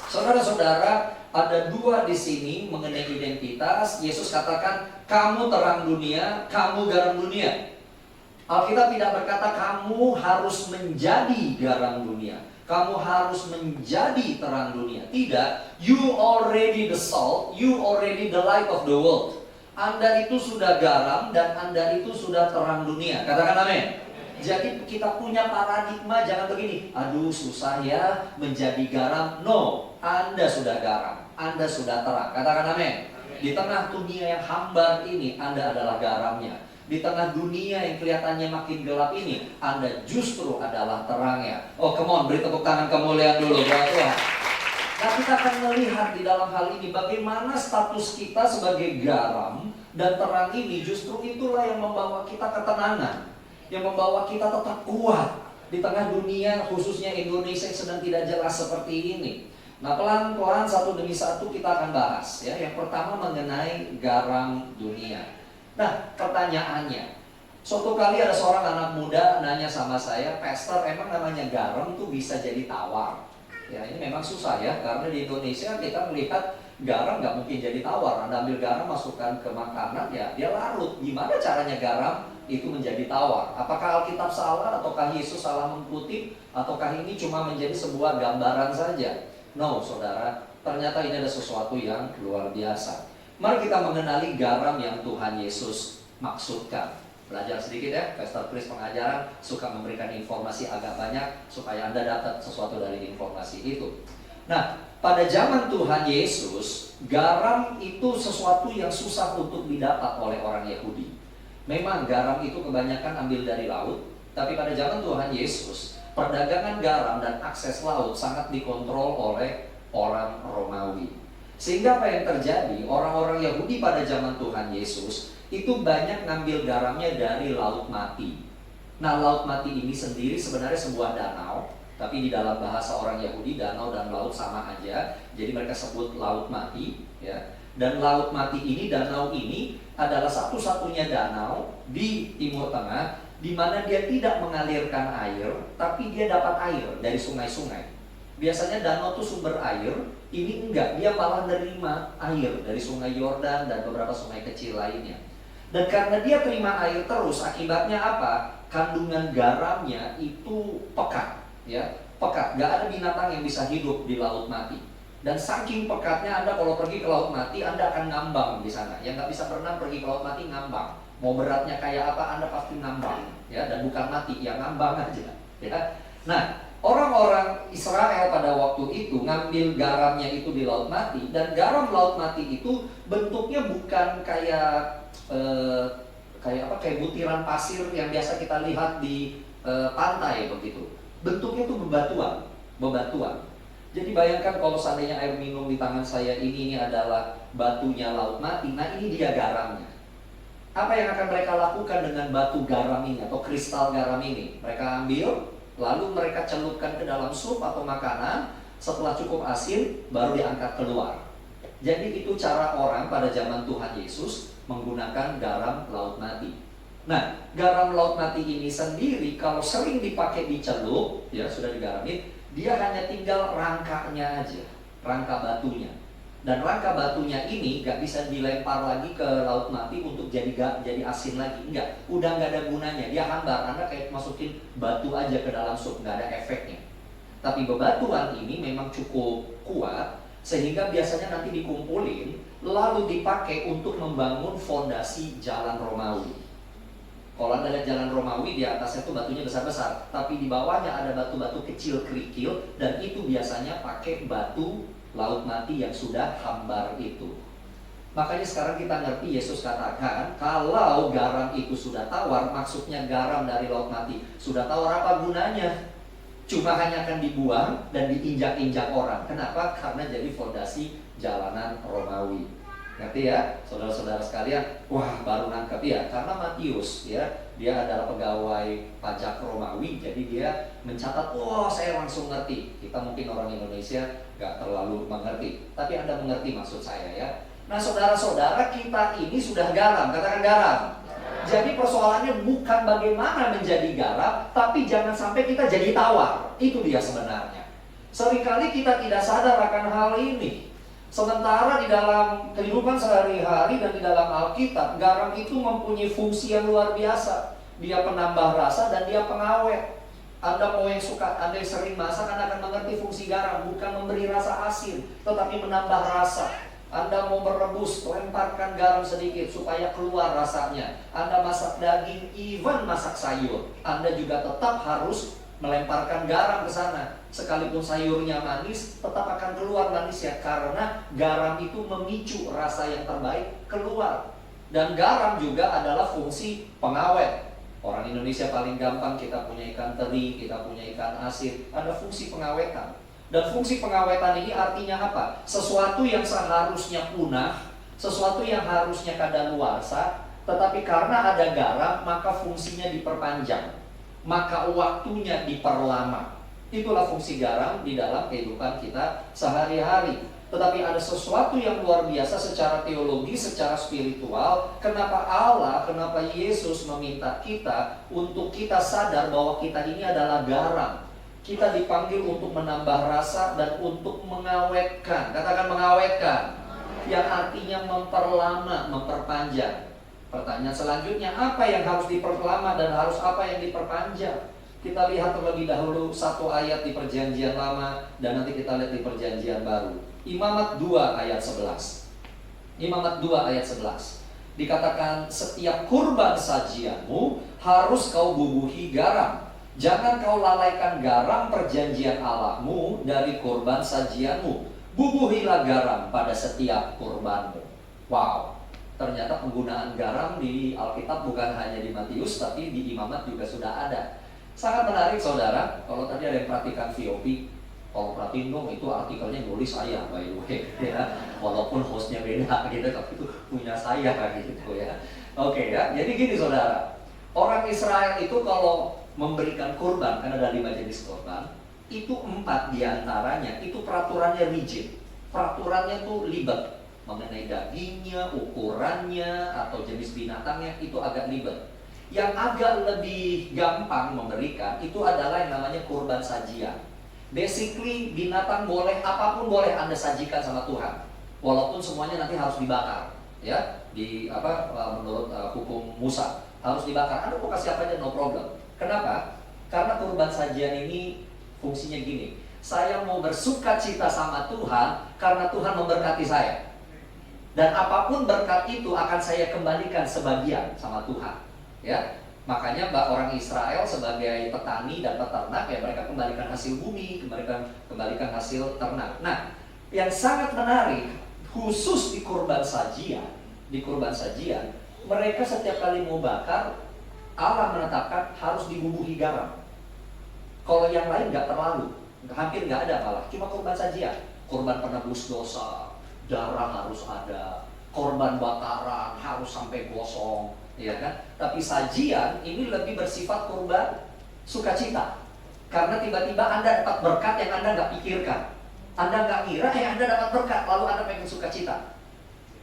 Saudara-saudara, ada 2 di sini mengenai identitas. Yesus katakan, kamu terang dunia, kamu garam dunia. Alkitab tidak berkata kamu harus menjadi garam dunia, kamu harus menjadi terang dunia. Tidak, you already the salt, you already the light of the world. Anda itu sudah garam dan Anda itu sudah terang dunia. Katakan amin. Jadi kita punya paradigma jangan begini, aduh susah ya menjadi garam. No, Anda sudah garam, Anda sudah terang. Katakan amin. Di tengah dunia yang hambar ini, Anda adalah garamnya. Di tengah dunia yang kelihatannya makin gelap ini, Anda justru adalah terangnya. Oh come on, beri tepuk tangan kemuliaan dulu buat Tuhan. Nah kita akan melihat di dalam hal ini bagaimana status kita sebagai garam dan terang ini justru itulah yang membawa kita ketenangan, yang membawa kita tetap kuat di tengah dunia khususnya Indonesia yang sedang tidak jelas seperti ini. Nah pelan-pelan satu demi satu kita akan bahas ya. Yang pertama mengenai garam dunia. Nah pertanyaannya, suatu kali ada seorang anak muda nanya sama saya, Pastor emang namanya garam tuh bisa jadi tawar? Ya ini memang susah ya, karena di Indonesia kita melihat garam nggak mungkin jadi tawar. Anda ambil garam masukkan ke makanan, ya dia larut. Gimana caranya garam itu menjadi tawar? Apakah Alkitab salah, ataukah Yesus salah mengkutip, ataukah ini cuma menjadi sebuah gambaran saja? No, saudara, ternyata ini ada sesuatu yang luar biasa. Mari kita mengenali garam yang Tuhan Yesus maksudkan. Belajar sedikit ya, Pastor Chris pengajaran suka memberikan informasi agak banyak supaya Anda dapat sesuatu dari informasi itu. Nah, pada zaman Tuhan Yesus, garam itu sesuatu yang susah untuk didapat oleh orang Yahudi. Memang garam itu kebanyakan ambil dari laut, tapi pada zaman Tuhan Yesus, perdagangan garam dan akses laut sangat dikontrol oleh orang Romawi. Sehingga apa yang terjadi, orang-orang Yahudi pada zaman Tuhan Yesus itu banyak ngambil garamnya dari Laut Mati. Nah, Laut Mati ini sendiri sebenarnya sebuah danau, tapi di dalam bahasa orang Yahudi danau dan laut sama aja, jadi mereka sebut Laut Mati, ya. Dan Laut Mati ini, danau ini adalah satu-satunya danau di Timur Tengah di mana dia tidak mengalirkan air, tapi dia dapat air dari sungai-sungai. Biasanya danau itu sumber air, ini enggak, dia malah menerima air dari sungai Yordan dan beberapa sungai kecil lainnya. Dan karena dia terima air terus, akibatnya apa? Kandungan garamnya itu pekat, ya, pekat. Gak ada binatang yang bisa hidup di Laut Mati. Dan saking pekatnya, Anda kalau pergi ke Laut Mati, Anda akan ngambang di sana. Yang nggak bisa berenang pergi ke Laut Mati ngambang. Mau beratnya kayak apa, Anda pasti ngambang, ya. Dan bukan mati, ya ngambang aja, ya. Nah, orang-orang Israel pada waktu itu ngambil garamnya itu di Laut Mati, dan garam Laut Mati itu bentuknya bukan kayak kayak butiran pasir yang biasa kita lihat di pantai begitu. Bentuknya itu bebatuan. Jadi bayangkan kalau seandainya air minum di tangan saya ini adalah batunya Laut Mati, nah ini dia garamnya. Apa yang akan mereka lakukan dengan batu garam ini atau kristal garam ini? Mereka ambil, lalu mereka celupkan ke dalam sup atau makanan. Setelah cukup asin, baru diangkat keluar. Jadi itu cara orang pada zaman Tuhan Yesus menggunakan garam Laut Mati. Nah, garam Laut Mati ini sendiri kalau sering dipakai dicelup, ya sudah digaramin, dia hanya tinggal rangkanya aja, rangka batunya. Dan rangka batunya ini gak bisa dilempar lagi ke Laut Mati untuk jadi asin lagi, enggak. Udah gak ada gunanya, dia hambar. Anda kayak masukin batu aja ke dalam sup, gak ada efeknya. Tapi bebatuan ini memang cukup kuat, sehingga biasanya nanti dikumpulin lalu dipakai untuk membangun fondasi jalan Romawi. Kalau Anda lihat jalan Romawi, di atasnya itu batunya besar-besar, tapi di bawahnya ada batu-batu kecil kerikil, dan itu biasanya pakai batu Laut Mati yang sudah hambar itu. Makanya sekarang kita ngerti, Yesus katakan kalau garam itu sudah tawar, maksudnya garam dari Laut Mati sudah tawar, apa gunanya? Cuma hanya akan dibuang dan diinjak-injak orang. Kenapa? Karena jadi fondasi jalanan Romawi. Ngerti ya, saudara-saudara sekalian? Wah, baru nangkep ya. Karena Matius, ya, dia adalah pegawai pajak Romawi, jadi dia mencatat. Wah, saya langsung ngerti. Kita mungkin orang Indonesia gak terlalu mengerti, tapi Anda mengerti maksud saya ya. Nah, saudara-saudara, kita ini sudah garam. Katakan garam. Jadi persoalannya bukan bagaimana menjadi garam, tapi jangan sampai kita jadi tawar. Itu dia sebenarnya. Seringkali kita tidak sadar akan hal ini. Sementara di dalam kehidupan sehari-hari dan di dalam Alkitab, garam itu mempunyai fungsi yang luar biasa. Dia penambah rasa dan dia pengawet. Anda mau yang suka, Anda yang sering masak, Anda akan mengerti fungsi garam. Bukan memberi rasa asin, tetapi menambah rasa. Anda mau merebus, lemparkan garam sedikit supaya keluar rasanya. Anda masak daging, even masak sayur, Anda juga tetap harus melemparkan garam ke sana. Sekalipun sayurnya manis, tetap akan keluar manisnya, karena garam itu memicu rasa yang terbaik keluar. Dan garam juga adalah fungsi pengawet. Orang Indonesia paling gampang, kita punya ikan teri, kita punya ikan asin, ada fungsi pengawetan. Dan fungsi pengawetan ini artinya apa? Sesuatu yang seharusnya punah, sesuatu yang harusnya kadaluarsa, tetapi karena ada garam, maka fungsinya diperpanjang, maka waktunya diperlama. Itulah fungsi garam di dalam kehidupan kita sehari-hari. Tetapi ada sesuatu yang luar biasa secara teologi, secara spiritual. Kenapa Allah, kenapa Yesus meminta kita untuk kita sadar bahwa kita ini adalah garam. Kita dipanggil untuk menambah rasa dan untuk mengawetkan. Katakan mengawetkan. Yang artinya memperlama, memperpanjang. Pertanyaan selanjutnya, apa yang harus diperlama dan harus apa yang diperpanjang? Kita lihat terlebih dahulu satu ayat di Perjanjian Lama dan nanti kita lihat di Perjanjian Baru. Imamat 2 ayat 11. Imamat 2 ayat 11. Dikatakan, setiap kurban sajianmu harus kau bubuhi garam. Jangan kau lalaikan garam perjanjian Allahmu dari kurban sajianmu. Bubuhilah garam pada setiap kurbanmu. Wow, ternyata penggunaan garam di Alkitab bukan hanya di Matius, tapi di Imamat juga sudah ada. Sangat menarik saudara, kalau tadi ada yang perhatikan VOP, kalau perhatiin dong itu artikelnya nulis saya by the way ya. Walaupun hostnya beda gitu, tapi itu punya saya gitu ya. Oke ya, jadi gini saudara, orang Israel itu kalau memberikan kurban, kan ada 5 jenis kurban, itu 4 diantaranya itu peraturannya rigid. Peraturannya tuh ribet, mengenai dagingnya, ukurannya, atau jenis binatangnya itu agak ribet. Yang agak lebih gampang memberikan itu adalah yang namanya kurban sajian. Basically binatang boleh, apapun boleh Anda sajikan sama Tuhan, walaupun semuanya nanti harus dibakar ya, menurut hukum Musa harus dibakar. Anda mau kasih apa aja no problem. Kenapa? Karena kurban sajian ini fungsinya gini, saya mau bersuka cita sama Tuhan karena Tuhan memberkati saya. Dan apapun berkat itu akan saya kembalikan sebagian sama Tuhan. Ya, makanya orang Israel sebagai petani dan peternak ya mereka kembalikan hasil bumi, kembalikan hasil ternak. Nah, yang sangat menarik khusus di kurban sajian, mereka setiap kali mau bakar Allah menetapkan harus dibubuhi garam. Kalau yang lain nggak terlalu, hampir nggak ada malah, cuma kurban sajian, kurban penebus dosa, darah harus ada, korban bakaran harus sampai gosong, ya kan? Tapi sajian ini lebih bersifat kurban sukacita, karena tiba-tiba Anda dapat berkat yang Anda nggak pikirkan, Anda nggak ngira, Anda dapat berkat, lalu Anda pengen sukacita.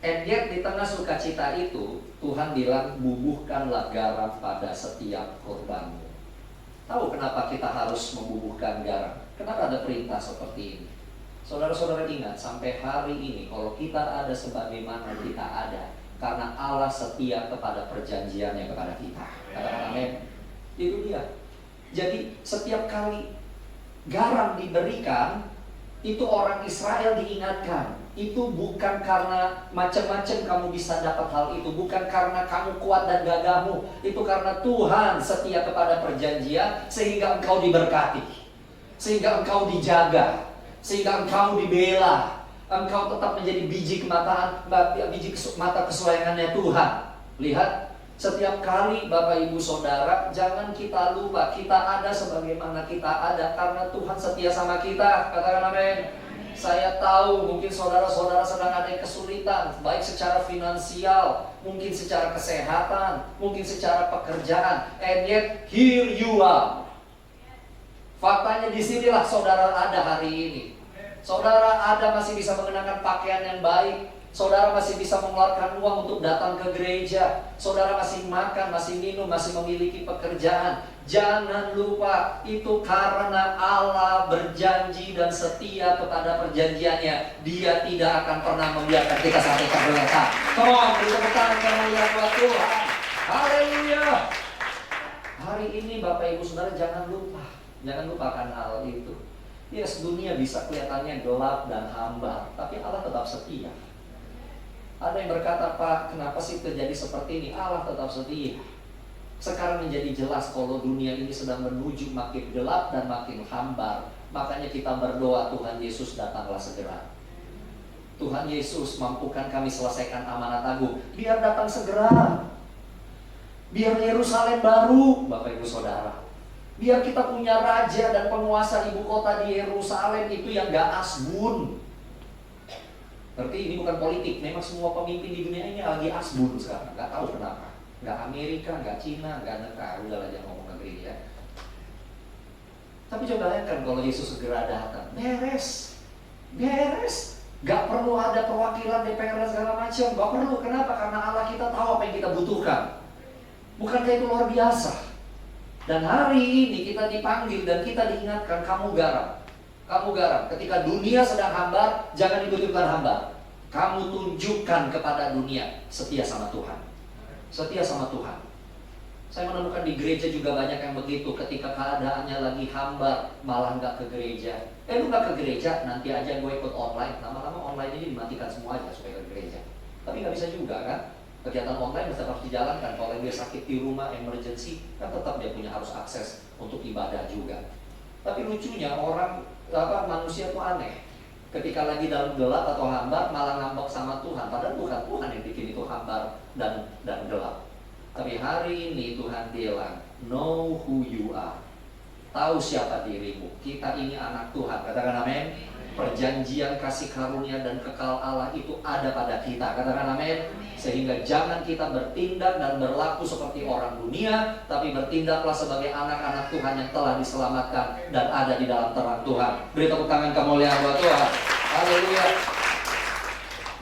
And yet di tengah sukacita itu Tuhan bilang bubuhkanlah garam pada setiap kurbanmu. Tahu kenapa kita harus membubuhkan garam? Kenapa ada perintah seperti ini? Saudara-saudara ingat, sampai hari ini kalau kita ada sebagaimana kita ada, karena Allah setia kepada perjanjiannya kepada kita. Katakan amin. Itu dia. Jadi setiap kali garam diberikan, itu orang Israel diingatkan. Itu bukan karena macam-macam kamu bisa dapat hal itu, bukan karena kamu kuat dan gagahmu, itu karena Tuhan setia kepada perjanjian sehingga engkau diberkati, sehingga engkau dijaga, sehingga engkau dibela, engkau tetap menjadi biji mata kesayangannya Tuhan. Lihat, setiap kali Bapak Ibu Saudara, jangan kita lupa kita ada sebagaimana kita ada karena Tuhan setia sama kita. Katakan amin. Saya tahu mungkin saudara-saudara sedang ada yang kesulitan, baik secara finansial, mungkin secara kesehatan, mungkin secara pekerjaan. And yet here you are. Faktanya disinilah saudara ada hari ini. Saudara ada masih bisa mengenakan pakaian yang baik. Saudara masih bisa mengeluarkan uang untuk datang ke gereja. Saudara masih makan, masih minum, masih memiliki pekerjaan. Jangan lupa, itu karena Allah berjanji dan setia kepada perjanjiannya. Dia tidak akan pernah membiarkan kita sampai tergeletak. Tolong beri tepuk tangan kemuliaan buat Tuhan. Haleluya. Hari ini Bapak Ibu Saudara jangan lupakan hal itu. Yes, dunia bisa kelihatannya gelap dan hambar, tapi Allah tetap setia. Ada yang berkata, Pak, kenapa sih terjadi seperti ini? Allah tetap setia. Sekarang menjadi jelas kalau dunia ini sedang menuju makin gelap dan makin hambar. Makanya kita berdoa, Tuhan Yesus datanglah segera. Tuhan Yesus, mampukan kami selesaikan amanat agung. Biar datang segera. Biar Yerusalem baru, Bapak Ibu Saudara. Biar kita punya raja dan penguasa ibu kota di Yerusalem itu yang gak asbun. Berarti ini bukan politik, memang semua pemimpin di dunia ini lagi asbun sekarang. Gak tahu kenapa. Gak Amerika, gak Cina, gak negara. Udahlah jangan ngomong negeri ya. Tapi coba bayangkan kalau Yesus segera datang. Beres. Gak perlu ada perwakilan DPR dan segala macam. Gak perlu, kenapa? Karena Allah kita tahu apa yang kita butuhkan. Bukankah itu luar biasa? Dan hari ini kita dipanggil dan kita diingatkan, kamu garam. Kamu garam. Ketika dunia sedang hambar, jangan ikut-ikutan hambar. Kamu tunjukkan kepada dunia setia sama Tuhan. Setia sama Tuhan. Saya menemukan di gereja juga banyak yang begitu. Ketika keadaannya lagi hambar, malah nggak ke gereja. Lu nggak ke gereja, nanti aja gue ikut online. Lama-lama online ini dimatikan semua aja supaya ke gereja. Tapi nggak bisa juga kan? Kegiatan online tetap harus dijalankan. Kalau dia sakit di rumah, emergency, kan tetap dia punya harus akses untuk ibadah juga. Tapi lucunya manusia tuh aneh. Ketika lagi dalam gelap atau hambar, malah ngambek sama Tuhan. Padahal bukan Tuhan yang bikin itu hambar dan gelap. Tapi hari ini Tuhan bilang, know who you are. Tahu siapa dirimu. Kita ini anak Tuhan. Katakan amin. Perjanjian kasih karunia dan kekal Allah itu ada pada kita. Katakan amin. Sehingga jangan kita bertindak dan berlaku seperti orang dunia, tapi bertindaklah sebagai anak-anak Tuhan yang telah diselamatkan dan ada di dalam terang Tuhan. Beri tepuk tangan kemuliaan buat Tuhan. Haleluya.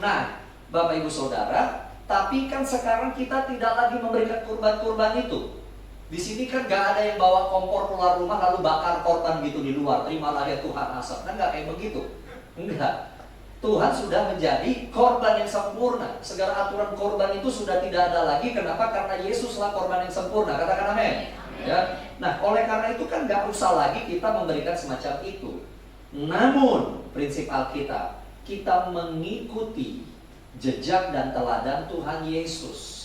Nah, Bapak Ibu Saudara, tapi kan sekarang kita tidak lagi memberikan kurban-kurban itu. Di sini kan gak ada yang bawa kompor keluar rumah lalu bakar korban gitu di luar. Terimalah ya Tuhan asap. Kan gak kayak begitu. Enggak. Tuhan sudah menjadi korban yang sempurna. Segala aturan korban itu sudah tidak ada lagi. Kenapa? Karena Yesuslah korban yang sempurna. Katakan amin. Ya. Nah, oleh karena itu kan gak usah lagi kita memberikan semacam itu. Namun, prinsip Alkitab, kita mengikuti jejak dan teladan Tuhan Yesus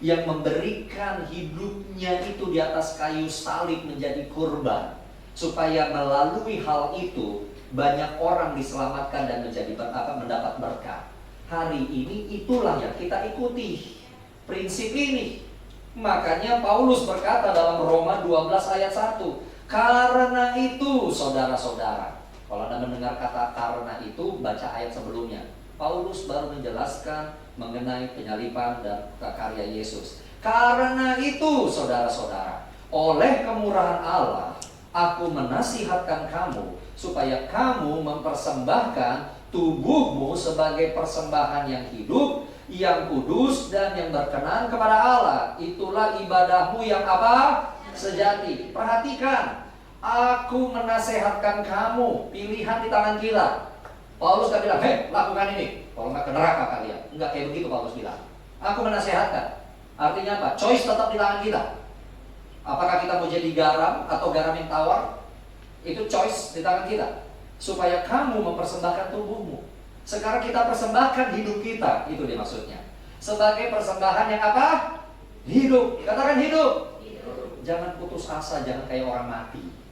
yang memberikan hidupnya itu di atas kayu salib menjadi kurban, supaya melalui hal itu banyak orang diselamatkan dan mendapat berkat. Hari ini itulah yang kita ikuti, prinsip ini. Makanya Paulus berkata dalam Roma 12 ayat 1, karena itu saudara-saudara. Kalau Anda mendengar kata karena itu, baca ayat sebelumnya. Paulus baru menjelaskan mengenai penyaliban dan karya Yesus. Karena itu, saudara-saudara, oleh kemurahan Allah, aku menasihatkan kamu supaya kamu mempersembahkan tubuhmu sebagai persembahan yang hidup, yang kudus dan yang berkenan kepada Allah. Itulah ibadahmu yang apa? Sejati. Perhatikan, aku menasehatkan kamu, pilihan di tangan kita. Paulus gak bilang, hei lakukan ini, kalau nggak ke neraka kalian. Enggak kayak begitu Paulus bilang. Aku menasehatkan. Artinya apa? Choice tetap di tangan kita. Apakah kita mau jadi garam atau garam yang tawar? Itu choice di tangan kita. Supaya kamu mempersembahkan tubuhmu. Sekarang kita persembahkan hidup kita. Itu dia maksudnya. Sebagai persembahan yang apa? Hidup. Katakan hidup. Jangan putus asa, jangan kayak orang mati.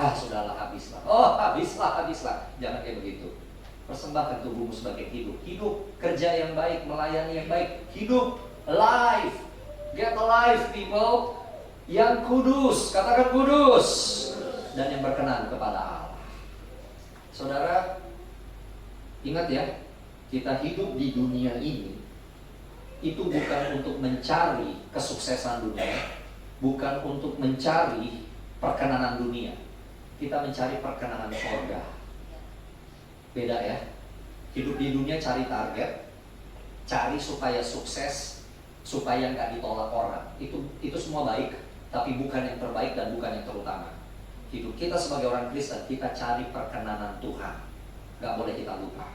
Sudahlah, habislah. Oh, habislah. Jangan kayak begitu. Persembahkan tubuhmu sebagai hidup. Hidup, kerja yang baik, melayani yang baik. Hidup, life. Get alive, people. Yang kudus, katakan kudus. Dan yang berkenan kepada Allah. Saudara, ingat ya, kita hidup di dunia ini itu bukan untuk mencari kesuksesan dunia, bukan untuk mencari perkenanan dunia. Kita mencari perkenanan surga. Beda ya. Hidup di dunia cari target, cari supaya sukses, supaya nggak ditolak orang. Itu semua baik, tapi bukan yang terbaik dan bukan yang terutama. Hidup kita sebagai orang Kristen, kita cari perkenanan Tuhan. Nggak boleh kita lupa.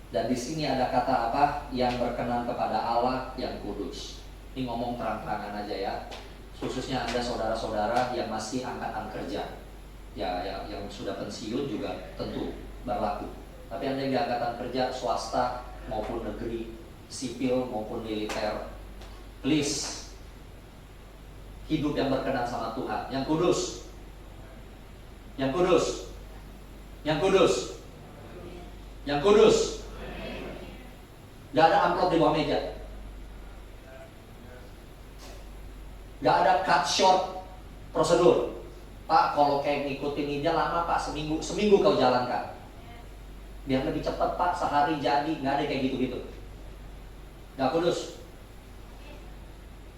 Dan di sini ada kata apa? Yang berkenan kepada Allah yang kudus. Ini ngomong terang-terangan aja ya. Khususnya Anda saudara-saudara yang masih angkatan kerja, yang sudah pensiun juga tentu berlaku. Tapi Anda yang di angkatan kerja swasta maupun negeri, sipil maupun militer, please hidup yang berkenan sama Tuhan, yang kudus, yang kudus, yang kudus, yang kudus. Gak ada amplop di bawah meja. Gak ada cut short prosedur. Pak, kalau kayak ngikutin ini lama Pak, seminggu kau jalankan. Biar lebih cepat Pak, sehari jadi. Gak ada kayak gitu-gitu. Gak kudus.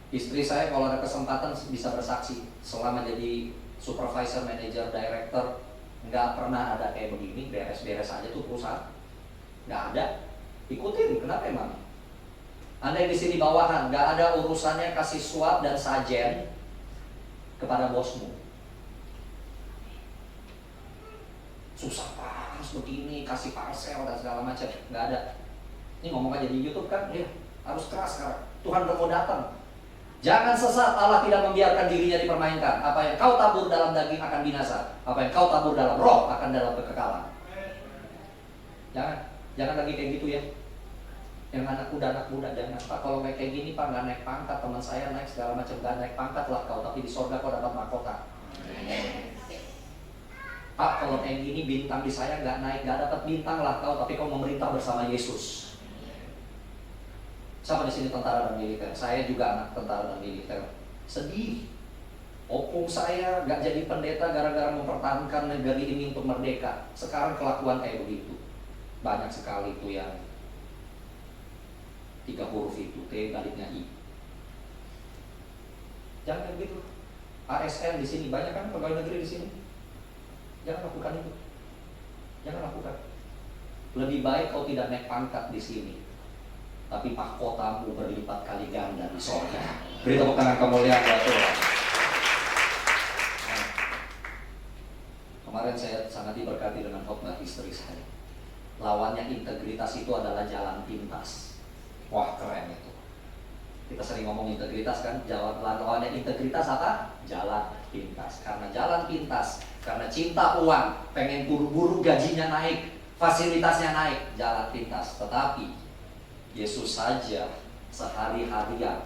Istri saya kalau ada kesempatan bisa bersaksi. Selama jadi supervisor, manager, director, gak pernah ada kayak begini. Beres-beres aja tuh perusahaan. Gak ada. Ikutin, kenapa emang? Anda yang di sini bawahan, nggak ada urusannya kasih suap dan sajen kepada bosmu. Susah Pak, harus begini, kasih parcel dan segala macam. Nggak ada. Ini ngomong aja di YouTube kan, ya harus keras sekarang. Tuhan udah mau datang. Jangan sesat, Allah tidak membiarkan dirinya dipermainkan. Apa yang kau tabur dalam daging akan binasa. Apa yang kau tabur dalam roh akan dalam kekekalan. Jangan lagi kayak gitu ya. Yang anak muda jangan. Pak kalau kayak gini Pak nggak naik pangkat, teman saya naik segala macam, nggak naik pangkat lah kau, tapi di sorga kau dapat mahkota. Pak kalau kayak gini bintang di saya nggak naik, nggak dapat bintang lah kau, tapi kau memerintah bersama Yesus. Siapa di sini tentara dan militer? Saya juga anak tentara dan militer. Sedih. Opung saya nggak jadi pendeta gara-gara mempertahankan negeri ini untuk merdeka. Sekarang kelakuan kayak begitu. Banyak sekali itu yang 3 huruf itu, T baliknya I. Jangan begitu. ASN di sini banyak kan pegawai negeri di sini. Jangan lakukan itu. Jangan lakukan. Lebih baik kau tidak naik pangkat di sini, tapi mahkotamu berlipat kali ganda di sorga. Beri tepuk tangan kemuliaan buat Tuhan. Kemarin saya sangat diberkati dengan khotbah istri saya. Lawannya integritas itu adalah jalan pintas. Wah keren itu. Kita sering ngomong integritas kan, lawannya integritas apa? Jalan pintas. Karena jalan pintas, karena cinta uang, pengen buru-buru gajinya naik, fasilitasnya naik, jalan pintas. Tetapi Yesus saja sehari-harian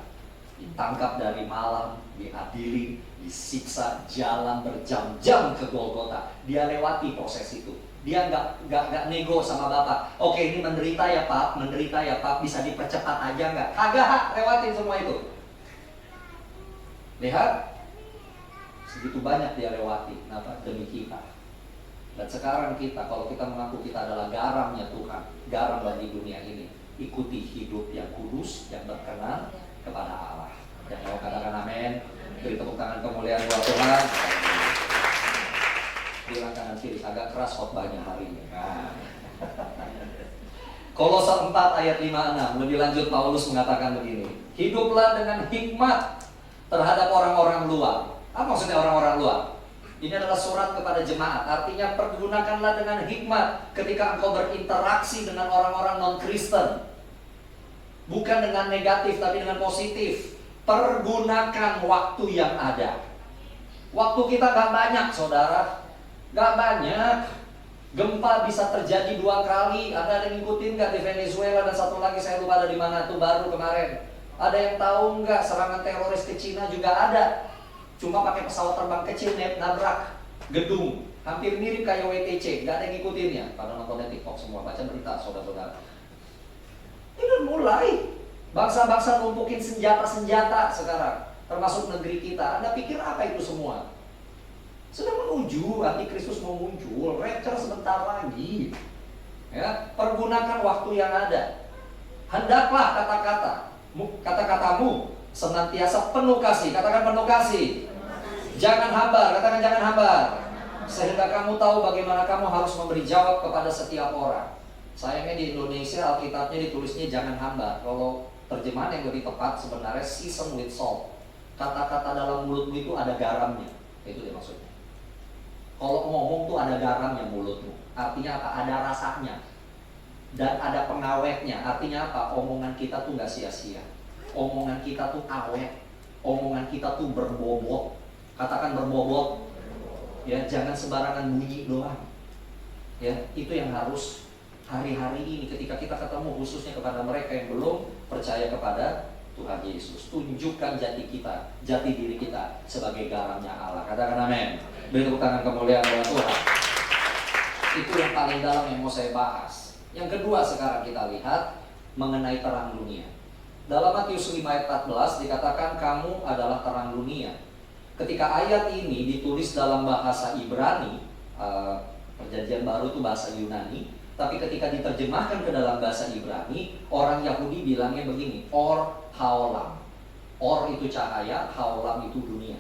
ditangkap dari malam, diadili, disiksa, jalan berjam-jam ke Golgota. Dia lewati proses itu. Dia nggak nego sama Bapak. Oke ini menderita ya Pak, bisa dipercepat aja nggak? Kagak, lewatin semua itu. Lihat, segitu banyak dia lewati. Kenapa? Demi kita. Dan sekarang kita, kalau kita mengaku kita adalah garamnya Tuhan, garam bagi dunia ini, ikuti hidup yang kudus, yang berkenan kepada Allah. Yang mau katakan amin, beri tepuk tangan kemuliaan buat Tuhan. Bilang kanan kiri, agak keras khotbahnya hari ini. Kolose 4 ayat 5-6, lebih lanjut Paulus mengatakan begini, hiduplah dengan hikmat terhadap orang-orang luar. Apa maksudnya orang-orang luar? Ini adalah surat kepada jemaat, artinya pergunakanlah dengan hikmat ketika engkau berinteraksi dengan orang-orang non-Kristen. Bukan dengan negatif, tapi dengan positif. Pergunakan waktu yang ada. Waktu kita gak banyak saudara. Gak banyak. Gempa bisa terjadi 2 kali. Ada yang ngikutin gak di Venezuela, dan satu lagi saya lupa ada di mana tuh baru kemarin. Ada yang tahu nggak serangan teroris ke Cina juga ada. Cuma pakai pesawat terbang kecil nabrak gedung. Hampir mirip kayak WTC. Gak ada yang ngikutinnya. Pada nontonnya TikTok semua, baca berita saudara-saudara. Ini udah mulai. Bangsa-bangsa numpukin senjata-senjata sekarang, termasuk negeri kita. Anda pikir apa itu semua? Sudah menuju, Antikristus mau muncul, rapture sebentar lagi. Ya, pergunakan waktu yang ada. Hendaklah kata-katamu senantiasa penuh kasih. Katakan penuh kasih. Jangan hambar, katakan jangan hambar. Sehingga kamu tahu bagaimana kamu harus memberi jawab kepada setiap orang. Sayangnya di Indonesia Alkitabnya ditulisnya jangan hambar. Kalau terjemahan yang lebih tepat sebenarnya season with salt. Kata-kata dalam mulutmu itu ada garamnya. Itu dia maksudnya. Kalau ngomong tuh ada garamnya mulutmu. Artinya apa? Ada rasanya. Dan ada pengawetnya. Artinya apa? Omongan kita tuh gak sia-sia. Omongan kita tuh awet. Omongan kita tuh berbobot. Katakan berbobot. Ya, jangan sembarangan bunyi doang. Ya, itu yang harus hari-hari ini ketika kita ketemu, khususnya kepada mereka yang belum percaya kepada Tuhan Yesus. Tunjukkan jati kita, jati diri kita sebagai garamnya Allah. Katakan amin. Beri tepuk tangan kemuliaan buat Tuhan. Itu yang paling dalam yang mau saya bahas. Yang kedua sekarang kita lihat mengenai terang dunia. Dalam Matius 5 ayat 14 dikatakan kamu adalah terang dunia. Ketika ayat ini ditulis dalam bahasa Ibrani, Perjanjian Baru itu bahasa Yunani, tapi ketika diterjemahkan ke dalam bahasa Ibrani, orang Yahudi bilangnya begini, Or Haolam. Or itu cahaya, Haolam itu dunia.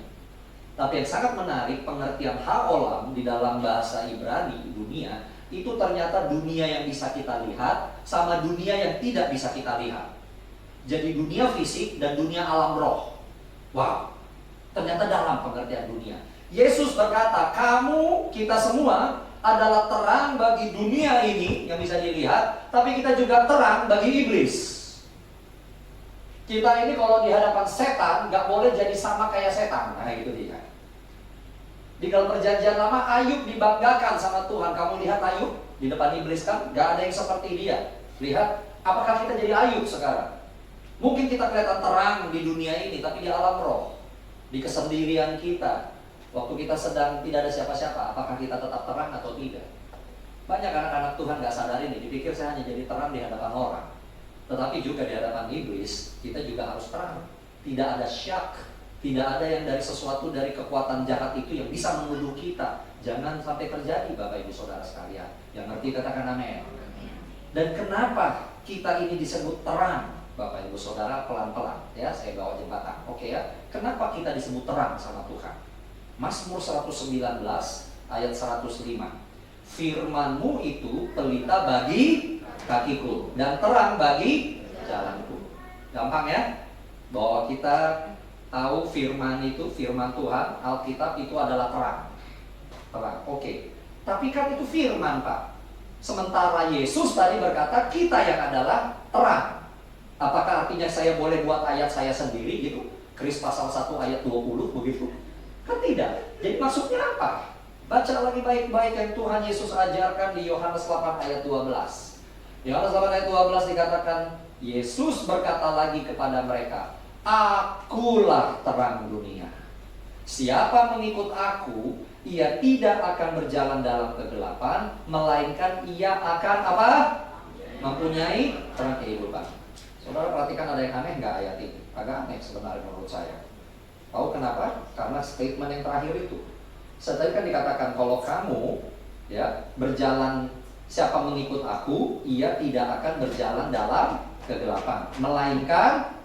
Tapi yang sangat menarik, pengertian Haolam di dalam bahasa Ibrani, dunia, itu ternyata dunia yang bisa kita lihat sama dunia yang tidak bisa kita lihat. Jadi dunia fisik dan dunia alam roh. Wow, ternyata dalam pengertian dunia. Yesus berkata, kamu, kita semua adalah terang bagi dunia ini yang bisa dilihat, tapi kita juga terang bagi iblis. Kita ini kalau di hadapan setan gak boleh jadi sama kayak setan. Nah itu dia. Di dalam perjanjian lama Ayub dibanggakan sama Tuhan. Kamu lihat Ayub di depan iblis kan? Gak ada yang seperti dia. Lihat, apakah kita jadi Ayub sekarang? Mungkin kita kelihatan terang di dunia ini, tapi di alam roh, di kesendirian kita, waktu kita sedang tidak ada siapa-siapa, apakah kita tetap terang atau tidak? Banyak anak-anak Tuhan gak sadar ini, dipikir saya hanya jadi terang di hadapan orang. Tetapi juga di hadapan iblis, kita juga harus terang. Tidak ada syak, tidak ada yang dari sesuatu dari kekuatan jahat itu yang bisa menuduh kita. Jangan sampai terjadi, Bapak Ibu Saudara sekalian. Yang ngerti katakan amin. Dan kenapa kita ini disebut terang? Bapak Ibu Saudara, pelan-pelan ya, saya bawa jembatan. Oke ya. Kenapa kita disebut terang sama Tuhan? Mazmur 119 ayat 105. Firman-Mu itu pelita bagi kakiku dan terang bagi jalanku. Gampang ya? Bahwa kita tahu firman itu, firman Tuhan, Alkitab itu adalah terang. Terang, oke. Tapi kan itu firman, Pak. Sementara Yesus tadi berkata kita yang adalah terang. Apakah artinya saya boleh buat ayat saya sendiri gitu? Kris pasal 1 ayat 20 begitu? Kan tidak. Jadi maksudnya apa? Baca lagi baik-baik yang Tuhan Yesus ajarkan di Yohanes 8 ayat 12. Yohanes 8 ayat 12 dikatakan, Yesus berkata lagi kepada mereka, Akulah terang dunia. Siapa mengikut aku, ia tidak akan berjalan dalam kegelapan, melainkan ia akan apa? Mempunyai terang kehidupan. Saudara perhatikan ada yang aneh nggak ayat ini? Agak aneh sebenarnya menurut saya. Tahu kenapa? Karena statement yang terakhir itu. Tadi kan dikatakan kalau kamu ya berjalan, siapa mengikut aku, ia tidak akan berjalan dalam kegelapan, melainkan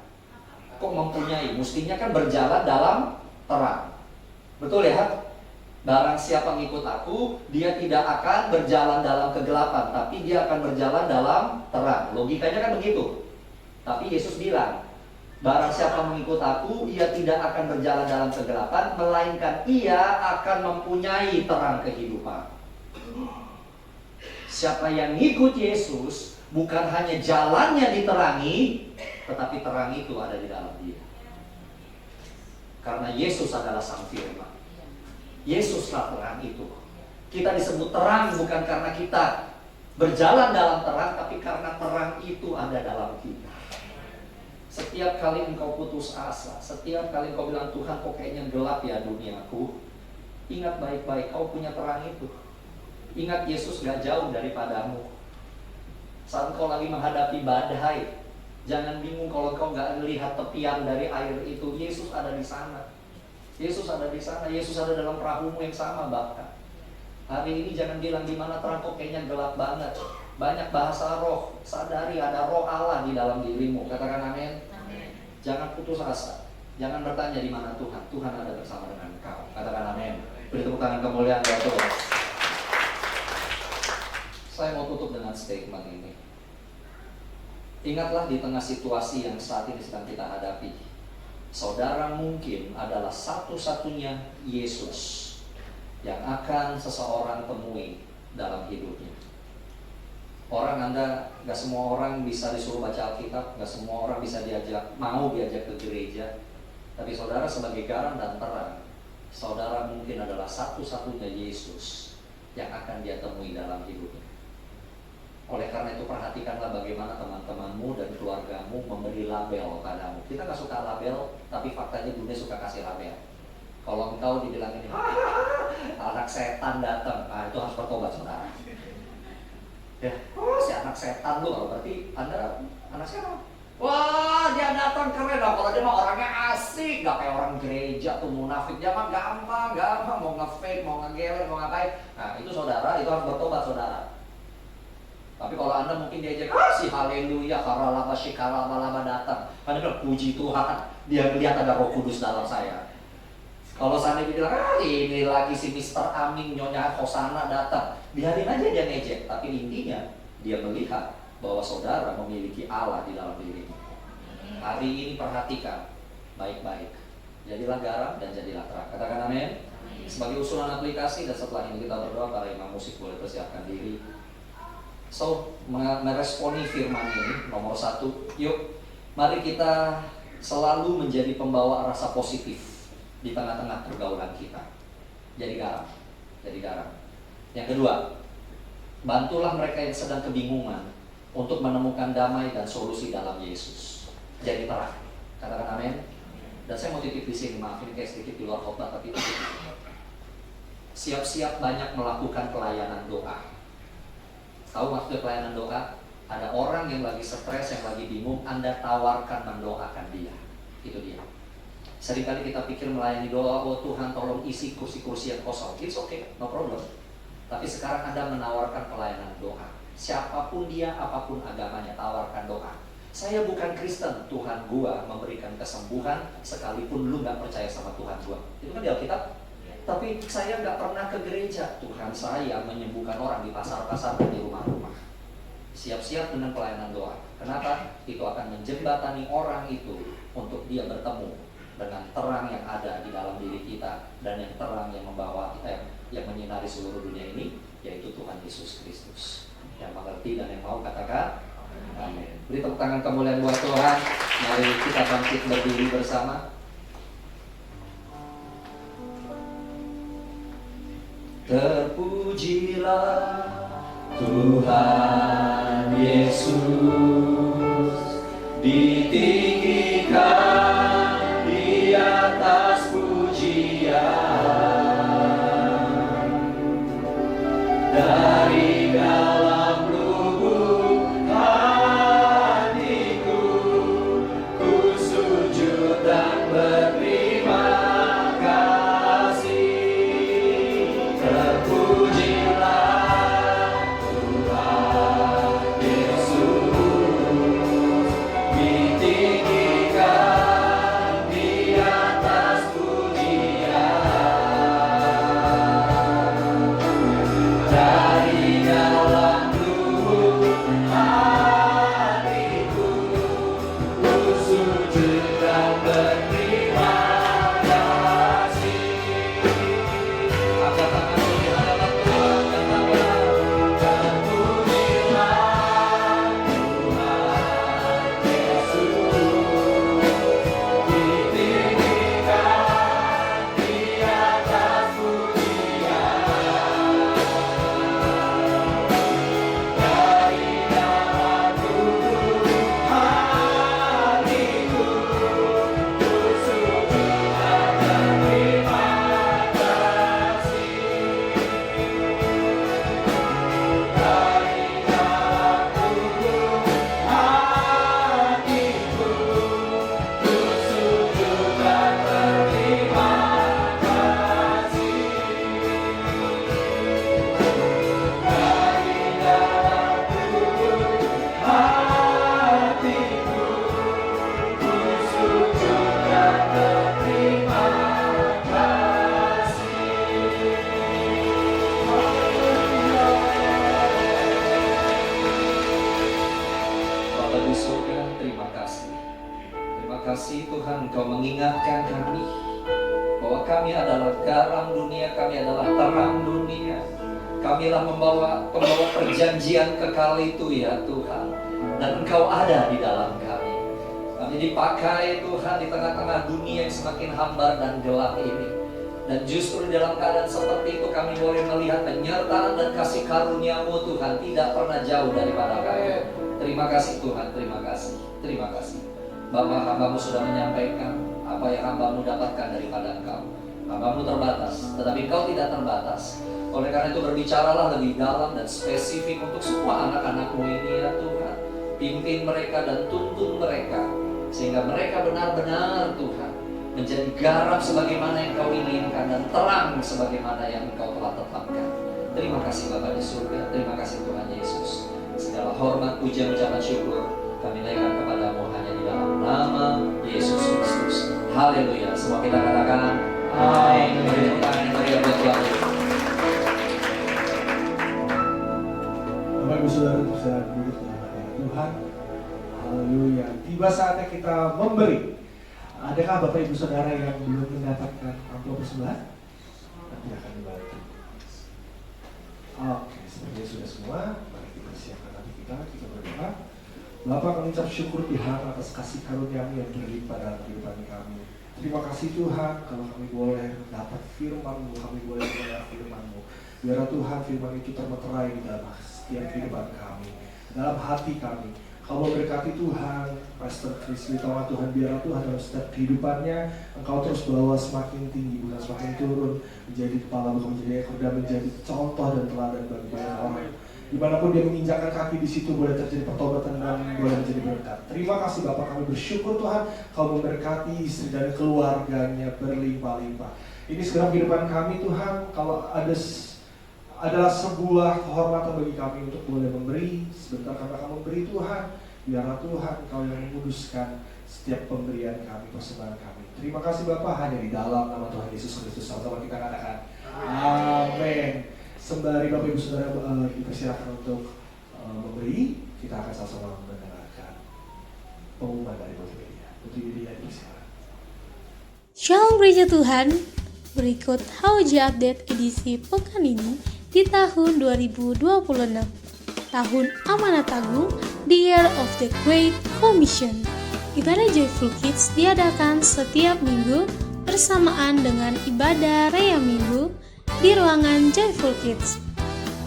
kok mempunyai, mestinya kan berjalan dalam terang. Betul ya? Barang siapa mengikut aku, dia tidak akan berjalan dalam kegelapan, tapi dia akan berjalan dalam terang. Logikanya kan begitu. Tapi Yesus bilang, barang siapa mengikut aku, ia tidak akan berjalan dalam kegelapan, melainkan ia akan mempunyai terang kehidupan. Siapa yang ngikut Yesus, bukan hanya jalannya diterangi, tetapi terang itu ada di dalam dia. Karena Yesus adalah Sang Firman. Yesuslah terang itu. Kita disebut terang bukan karena kita berjalan dalam terang, tapi karena terang itu ada dalam kita. Setiap kali engkau putus asa, setiap kali engkau bilang, Tuhan kok kayaknya gelap ya duniaku, ingat baik-baik, kau punya terang itu. Ingat Yesus gak jauh daripadamu. Saat engkau lagi menghadapi badai, jangan bingung kalau engkau gak melihat tepian dari air itu. Yesus ada di sana. Yesus ada di sana. Yesus ada dalam perahumu yang sama bahkan. Hari ini jangan bilang di mana terang kok kayaknya gelap banget. Banyak bahasa roh. Sadari ada roh Allah di dalam dirimu. Katakan amin. Jangan putus asa. Jangan bertanya di mana Tuhan. Tuhan ada bersama dengan engkau. Katakan amin. Beri tepuk tangan kemuliaan buat Tuhan. Saya mau tutup dengan statement ini. Ingatlah di tengah situasi yang saat ini sedang kita hadapi, saudara mungkin adalah satu-satunya Yesus yang akan seseorang temui dalam hidupnya. Orang Anda, gak semua orang bisa disuruh baca Alkitab, gak semua orang bisa mau diajak ke gereja. Tapi saudara sebagai garam dan terang, saudara mungkin adalah satu-satunya Yesus yang akan dia temui dalam hidupnya. Oleh karena itu perhatikanlah bagaimana teman-temanmu dan keluargamu memberi label padamu. Kita gak suka label, tapi faktanya dunia suka kasih label. Kalau engkau dibilang ini, anak setan datang, nah itu harus bertobat saudara. Ya, oh si anak setan lu, kalau berarti Anda anak setan. Wah dia datang keren, kalau dia mah orangnya asik, gak kayak orang gereja tuh munafik. Dia mah gampang mau nge-fake, mau nge-geleng, mau ngapain. Nah itu saudara, itu harus bertobat saudara. Tapi kalau Anda mungkin diajak, si haleluya, karalama shikarama datang. Anda bilang, puji Tuhan, dia melihat ada Roh Kudus dalam saya. Kalau seandainya bilang, ini lagi si Mr. Amin, Nyonya Hosana datang, biarin aja dia ngejek. Tapi intinya, dia melihat bahwa saudara memiliki Allah di dalam dirinya. Hari ini perhatikan baik-baik. Jadilah garam dan jadilah terang. Katakan amin. Sebagai usulan aplikasi, dan setelah ini kita berdoa, para imam musik boleh persiapkan diri. So, meresponi firman ini, nomor 1, yuk mari kita selalu menjadi pembawa rasa positif di tengah-tengah pergaulan kita. Jadi garam, jadi garam. Yang kedua, bantulah mereka yang sedang kebingungan untuk menemukan damai dan solusi dalam Yesus. Jadi terang. Katakan amin. Dan saya mau titip di sini, maafin kayak sedikit di luar khotbah, tapi siap-siap banyak melakukan pelayanan doa. Tahu maksud pelayanan doa? Ada orang yang lagi stres, yang lagi bingung, Anda tawarkan mendoakan dia. Itu dia. Seringkali kita pikir melayani doa, oh Tuhan tolong isi kursi-kursi yang kosong. It's okay, no problem. Tapi sekarang Anda menawarkan pelayanan doa. Siapapun dia, apapun agamanya, tawarkan doa. Saya bukan Kristen, Tuhan gua memberikan kesembuhan sekalipun lu gak percaya sama Tuhan gua. Itu kan di Alkitab. Tapi saya nggak pernah ke gereja. Tuhan saya menyembuhkan orang di pasar-pasar dan di rumah-rumah. Siap-siap dengan pelayanan doa. Kenapa? Itu akan menjembatani orang itu untuk dia bertemu dengan terang yang ada di dalam diri kita, dan yang terang yang membawa yang menyinari seluruh dunia ini, yaitu Tuhan Yesus Kristus. Yang mengerti dan yang mau katakan amin. Beri tepuk tangan kemuliaan buat Tuhan. Mari kita bangkit berdiri bersama. Terpujilah Tuhan Yesus, ditinggikan di atas pujian, dari dalam lubuk hatiku ku sujud dan berterima kasih. Terpujilah Tuhan Yesus, ditinggikan di atas pujian, dari dalam lubuk hatiku ku sujud dan berterima kasih. Angkat tangan di hadapan Tuhan, katakanlah, terpujilah Tuhan Yesus, ditinggikan di atas pujian, dari dalam lubuk hatiku ku sujud dan berterima kasih. Dari dalam lubuk hatiku ku sujud dan berterima kasih. Dari dalam lubuk hatiku ku sujud dan berterima kasih. Bapa di surga, terima kasih. Terima kasih Tuhan, Engkau mengingatkan kami bahwa kami adalah garam dunia, kami adalah terang dunia. Kamilah pembawa perjanjian kekal itu ya Tuhan, dan Engkau ada di dalam kami. Kami dipakai Tuhan di tengah-tengah dunia yang semakin hambar dan gelap ini. Dan justru di dalam keadaan seperti itu kami boleh melihat penyertaan dan kasih karunia-Mu Tuhan tidak pernah jauh daripada kami. Terima kasih Tuhan, terima kasih, terima kasih. Bapa, hamba-Mu sudah menyampaikan apa yang hamba-Mu dapatkan daripada Engkau. Hamba-Mu terbatas, tetapi Engkau tidak terbatas. Oleh karena itu berbicaralah lebih dalam dan spesifik untuk semua anak-anak-Mu ini ya Tuhan. Pimpin mereka dan tuntun mereka, sehingga mereka benar-benar Tuhan menjadi garam sebagaimana yang Kau inginkan dan terang sebagaimana yang Engkau telah tetapkan. Terima kasih Bapa di surga, terima kasih Tuhan Yesus. Segala hormat, pujian, ucapan syukur kami naikkan kepadamu hanya di dalam nama Yesus Kristus. Haleluya. Semua kita katakan amin. Beri tepuk tangan yang meriah buat Tuhan. Bapak Ibu Saudara, saya duduk dalam hadirat Tuhan. Haleluya. Tiba saatnya kita memberi. Adakah Bapak Ibu Saudara yang belum mendapatkan amplop persembahan? Nanti akan dibantu. Oke, sepertinya sudah semua. Mari kita siapkan hati kita berdoa. Bapak, kami ucap syukur Tuhan atas kasih karunia-Mu yang berlimpah dalam kehidupan kami. Terima kasih Tuhan kalau kami boleh mendapat firman-Mu, kami boleh mendengar firman-Mu. Biar Tuhan firman itu termeterai di dalam setiap kehidupan kami, dalam hati kami. Kau memberkati Tuhan, Pastor Chris Litoma Tuhan, biar Tuhan dalam setiap kehidupannya Engkau terus bawa semakin tinggi, bukan semakin turun, menjadi kepala, bukan menjadi ekor, dan menjadi contoh dan teladan bagi banyak orang. Dimanapun dia menginjakkan kaki di situ boleh terjadi pertobatan dan boleh menjadi berkat. Terima kasih Bapak, kami bersyukur Tuhan, Kau memberkati istri dan keluarganya berlimpah-limpah. Ini sekarang kehidupan kami Tuhan, kalau adalah sebuah kehormatan bagi kami untuk boleh memberi. Sebentar kami akan memberi Tuhan. Biarlah Tuhan Kau yang menguduskan setiap pemberian kami, persembahan kami. Terima kasih Bapak, hanya di dalam nama Tuhan Yesus Kristus. Sama-sama kita katakan amin. Sembari Bapak Ibu Saudara dipersilakan untuk memberi, kita akan sama-sama mendengarkan pengumuman dari multimedia. Multimedia dipersilakan. Shalom Gereja Tuhan, berikut HOJ Update edisi pekan ini di tahun 2026. Tahun Amanat Agung, the Year of the Great Commission. Ibadah Joyful Kids diadakan setiap minggu bersamaan dengan ibadah Raya Minggu di ruangan Joyful Kids.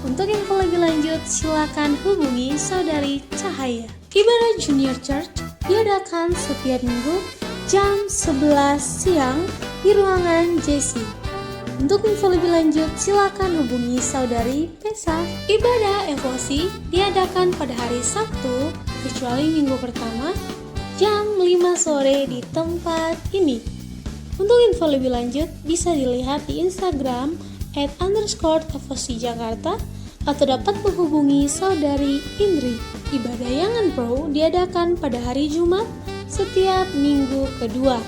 Untuk info lebih lanjut, silakan hubungi Saudari Cahaya. Ibadah Junior Church diadakan setiap minggu jam 11 siang di ruangan Jesse. Untuk info lebih lanjut, silakan hubungi Saudari Pesa. Ibadah evosi diadakan pada hari Sabtu, kecuali minggu pertama, jam 5 sore di tempat ini. Untuk info lebih lanjut, bisa dilihat di Instagram @_evosi_jakarta atau dapat menghubungi Saudari Indri. Ibadah Yangan Pro diadakan pada hari Jumat setiap minggu kedua.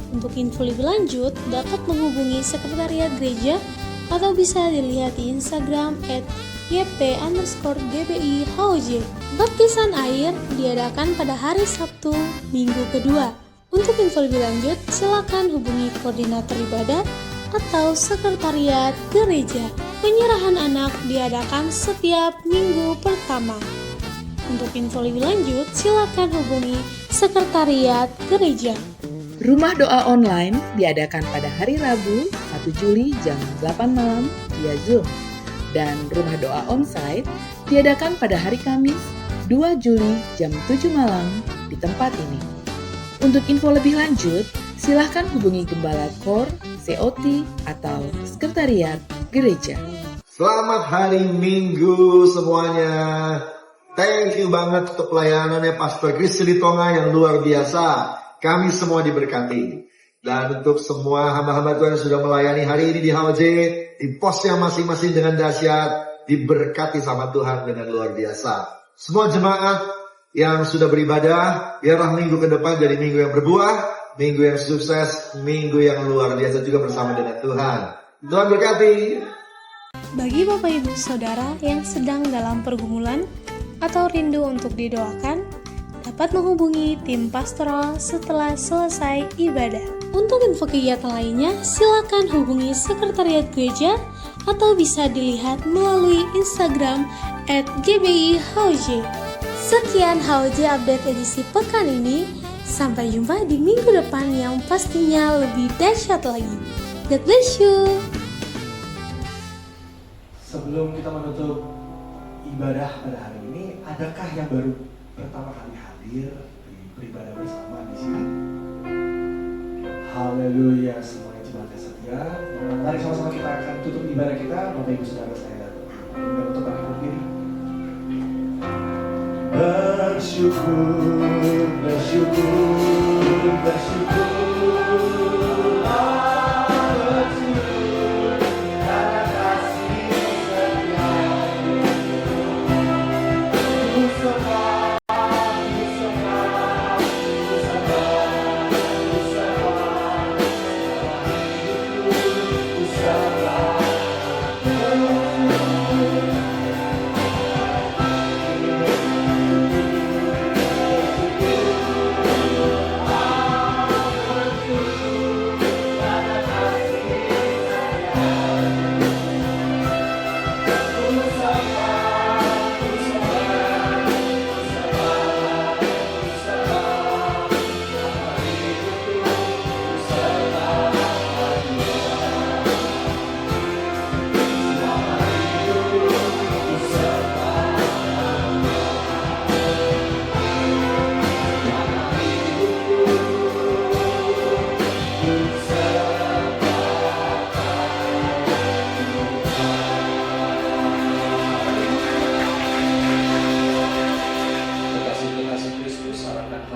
Untuk info lebih lanjut, dapat menghubungi Sekretariat Gereja atau bisa dilihat di Instagram @yp_gbi_hoj. Baptisan air diadakan pada hari Sabtu, minggu kedua. Untuk info lebih lanjut, silakan hubungi koordinator ibadah atau sekretariat gereja. Penyerahan anak diadakan setiap minggu pertama. Untuk info lebih lanjut, silakan hubungi sekretariat gereja. Rumah doa online diadakan pada hari Rabu 1 Juli jam 8 malam via Zoom. Dan rumah doa onsite diadakan pada hari Kamis 2 Juli jam 7 malam di tempat ini. Untuk info lebih lanjut, silahkan hubungi Gembala Kor, COT, atau Sekretariat Gereja. Selamat hari Minggu semuanya. Thank you banget untuk pelayanannya Pastor Chris Litonga yang luar biasa. Kami semua diberkati. Dan untuk semua hamba-hamba Tuhan yang sudah melayani hari ini di HOJ, di posnya masing-masing dengan dahsyat, diberkati sama Tuhan dengan luar biasa. Semua jemaat yang sudah beribadah, biarlah minggu ke depan jadi minggu yang berbuah, minggu yang sukses, minggu yang luar biasa juga bersama dengan Tuhan. Tuhan berkati. Bagi Bapak Ibu Saudara yang sedang dalam pergumulan atau rindu untuk didoakan, dapat menghubungi tim pastoral setelah selesai ibadah. Untuk info kegiatan lainnya, silakan hubungi Sekretariat Gereja atau bisa dilihat melalui Instagram @gbi_hoj. Sekian HOJ Update edisi pekan ini. Sampai jumpa di minggu depan yang pastinya lebih dahsyat lagi. God bless you. Sebelum kita menutup ibadah pada hari ini, adakah yang baru pertama kali hadir di beribadah bersama di sini? Haleluya, semuanya jemaat yang setia. Mari sama-sama kita akan tutup ibadah kita. Bapak Ibu Saudara saya untuk bangkit berdiri. Bersyukur, bersyukur, bersyukur.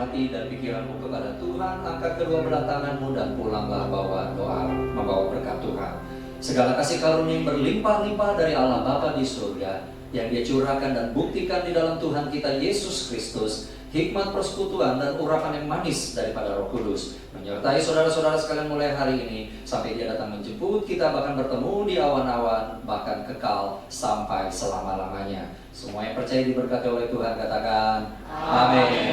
hati dan pikiranmu kepada Tuhan, angkat kedua belah tanganmu dan pulanglah bawa doa, membawa berkat Tuhan. Segala kasih karunia yang berlimpah-limpah dari Allah Bapa di surga, yang Dia curahkan dan buktikan di dalam Tuhan kita Yesus Kristus, hikmat persekutuan dan urapan yang manis daripada Roh Kudus menyertai saudara-saudara sekalian mulai hari ini sampai Dia datang menjemput kita, bahkan bertemu di awan-awan, bahkan kekal sampai selama-lamanya. Semua yang percaya diberkati oleh Tuhan katakan amin.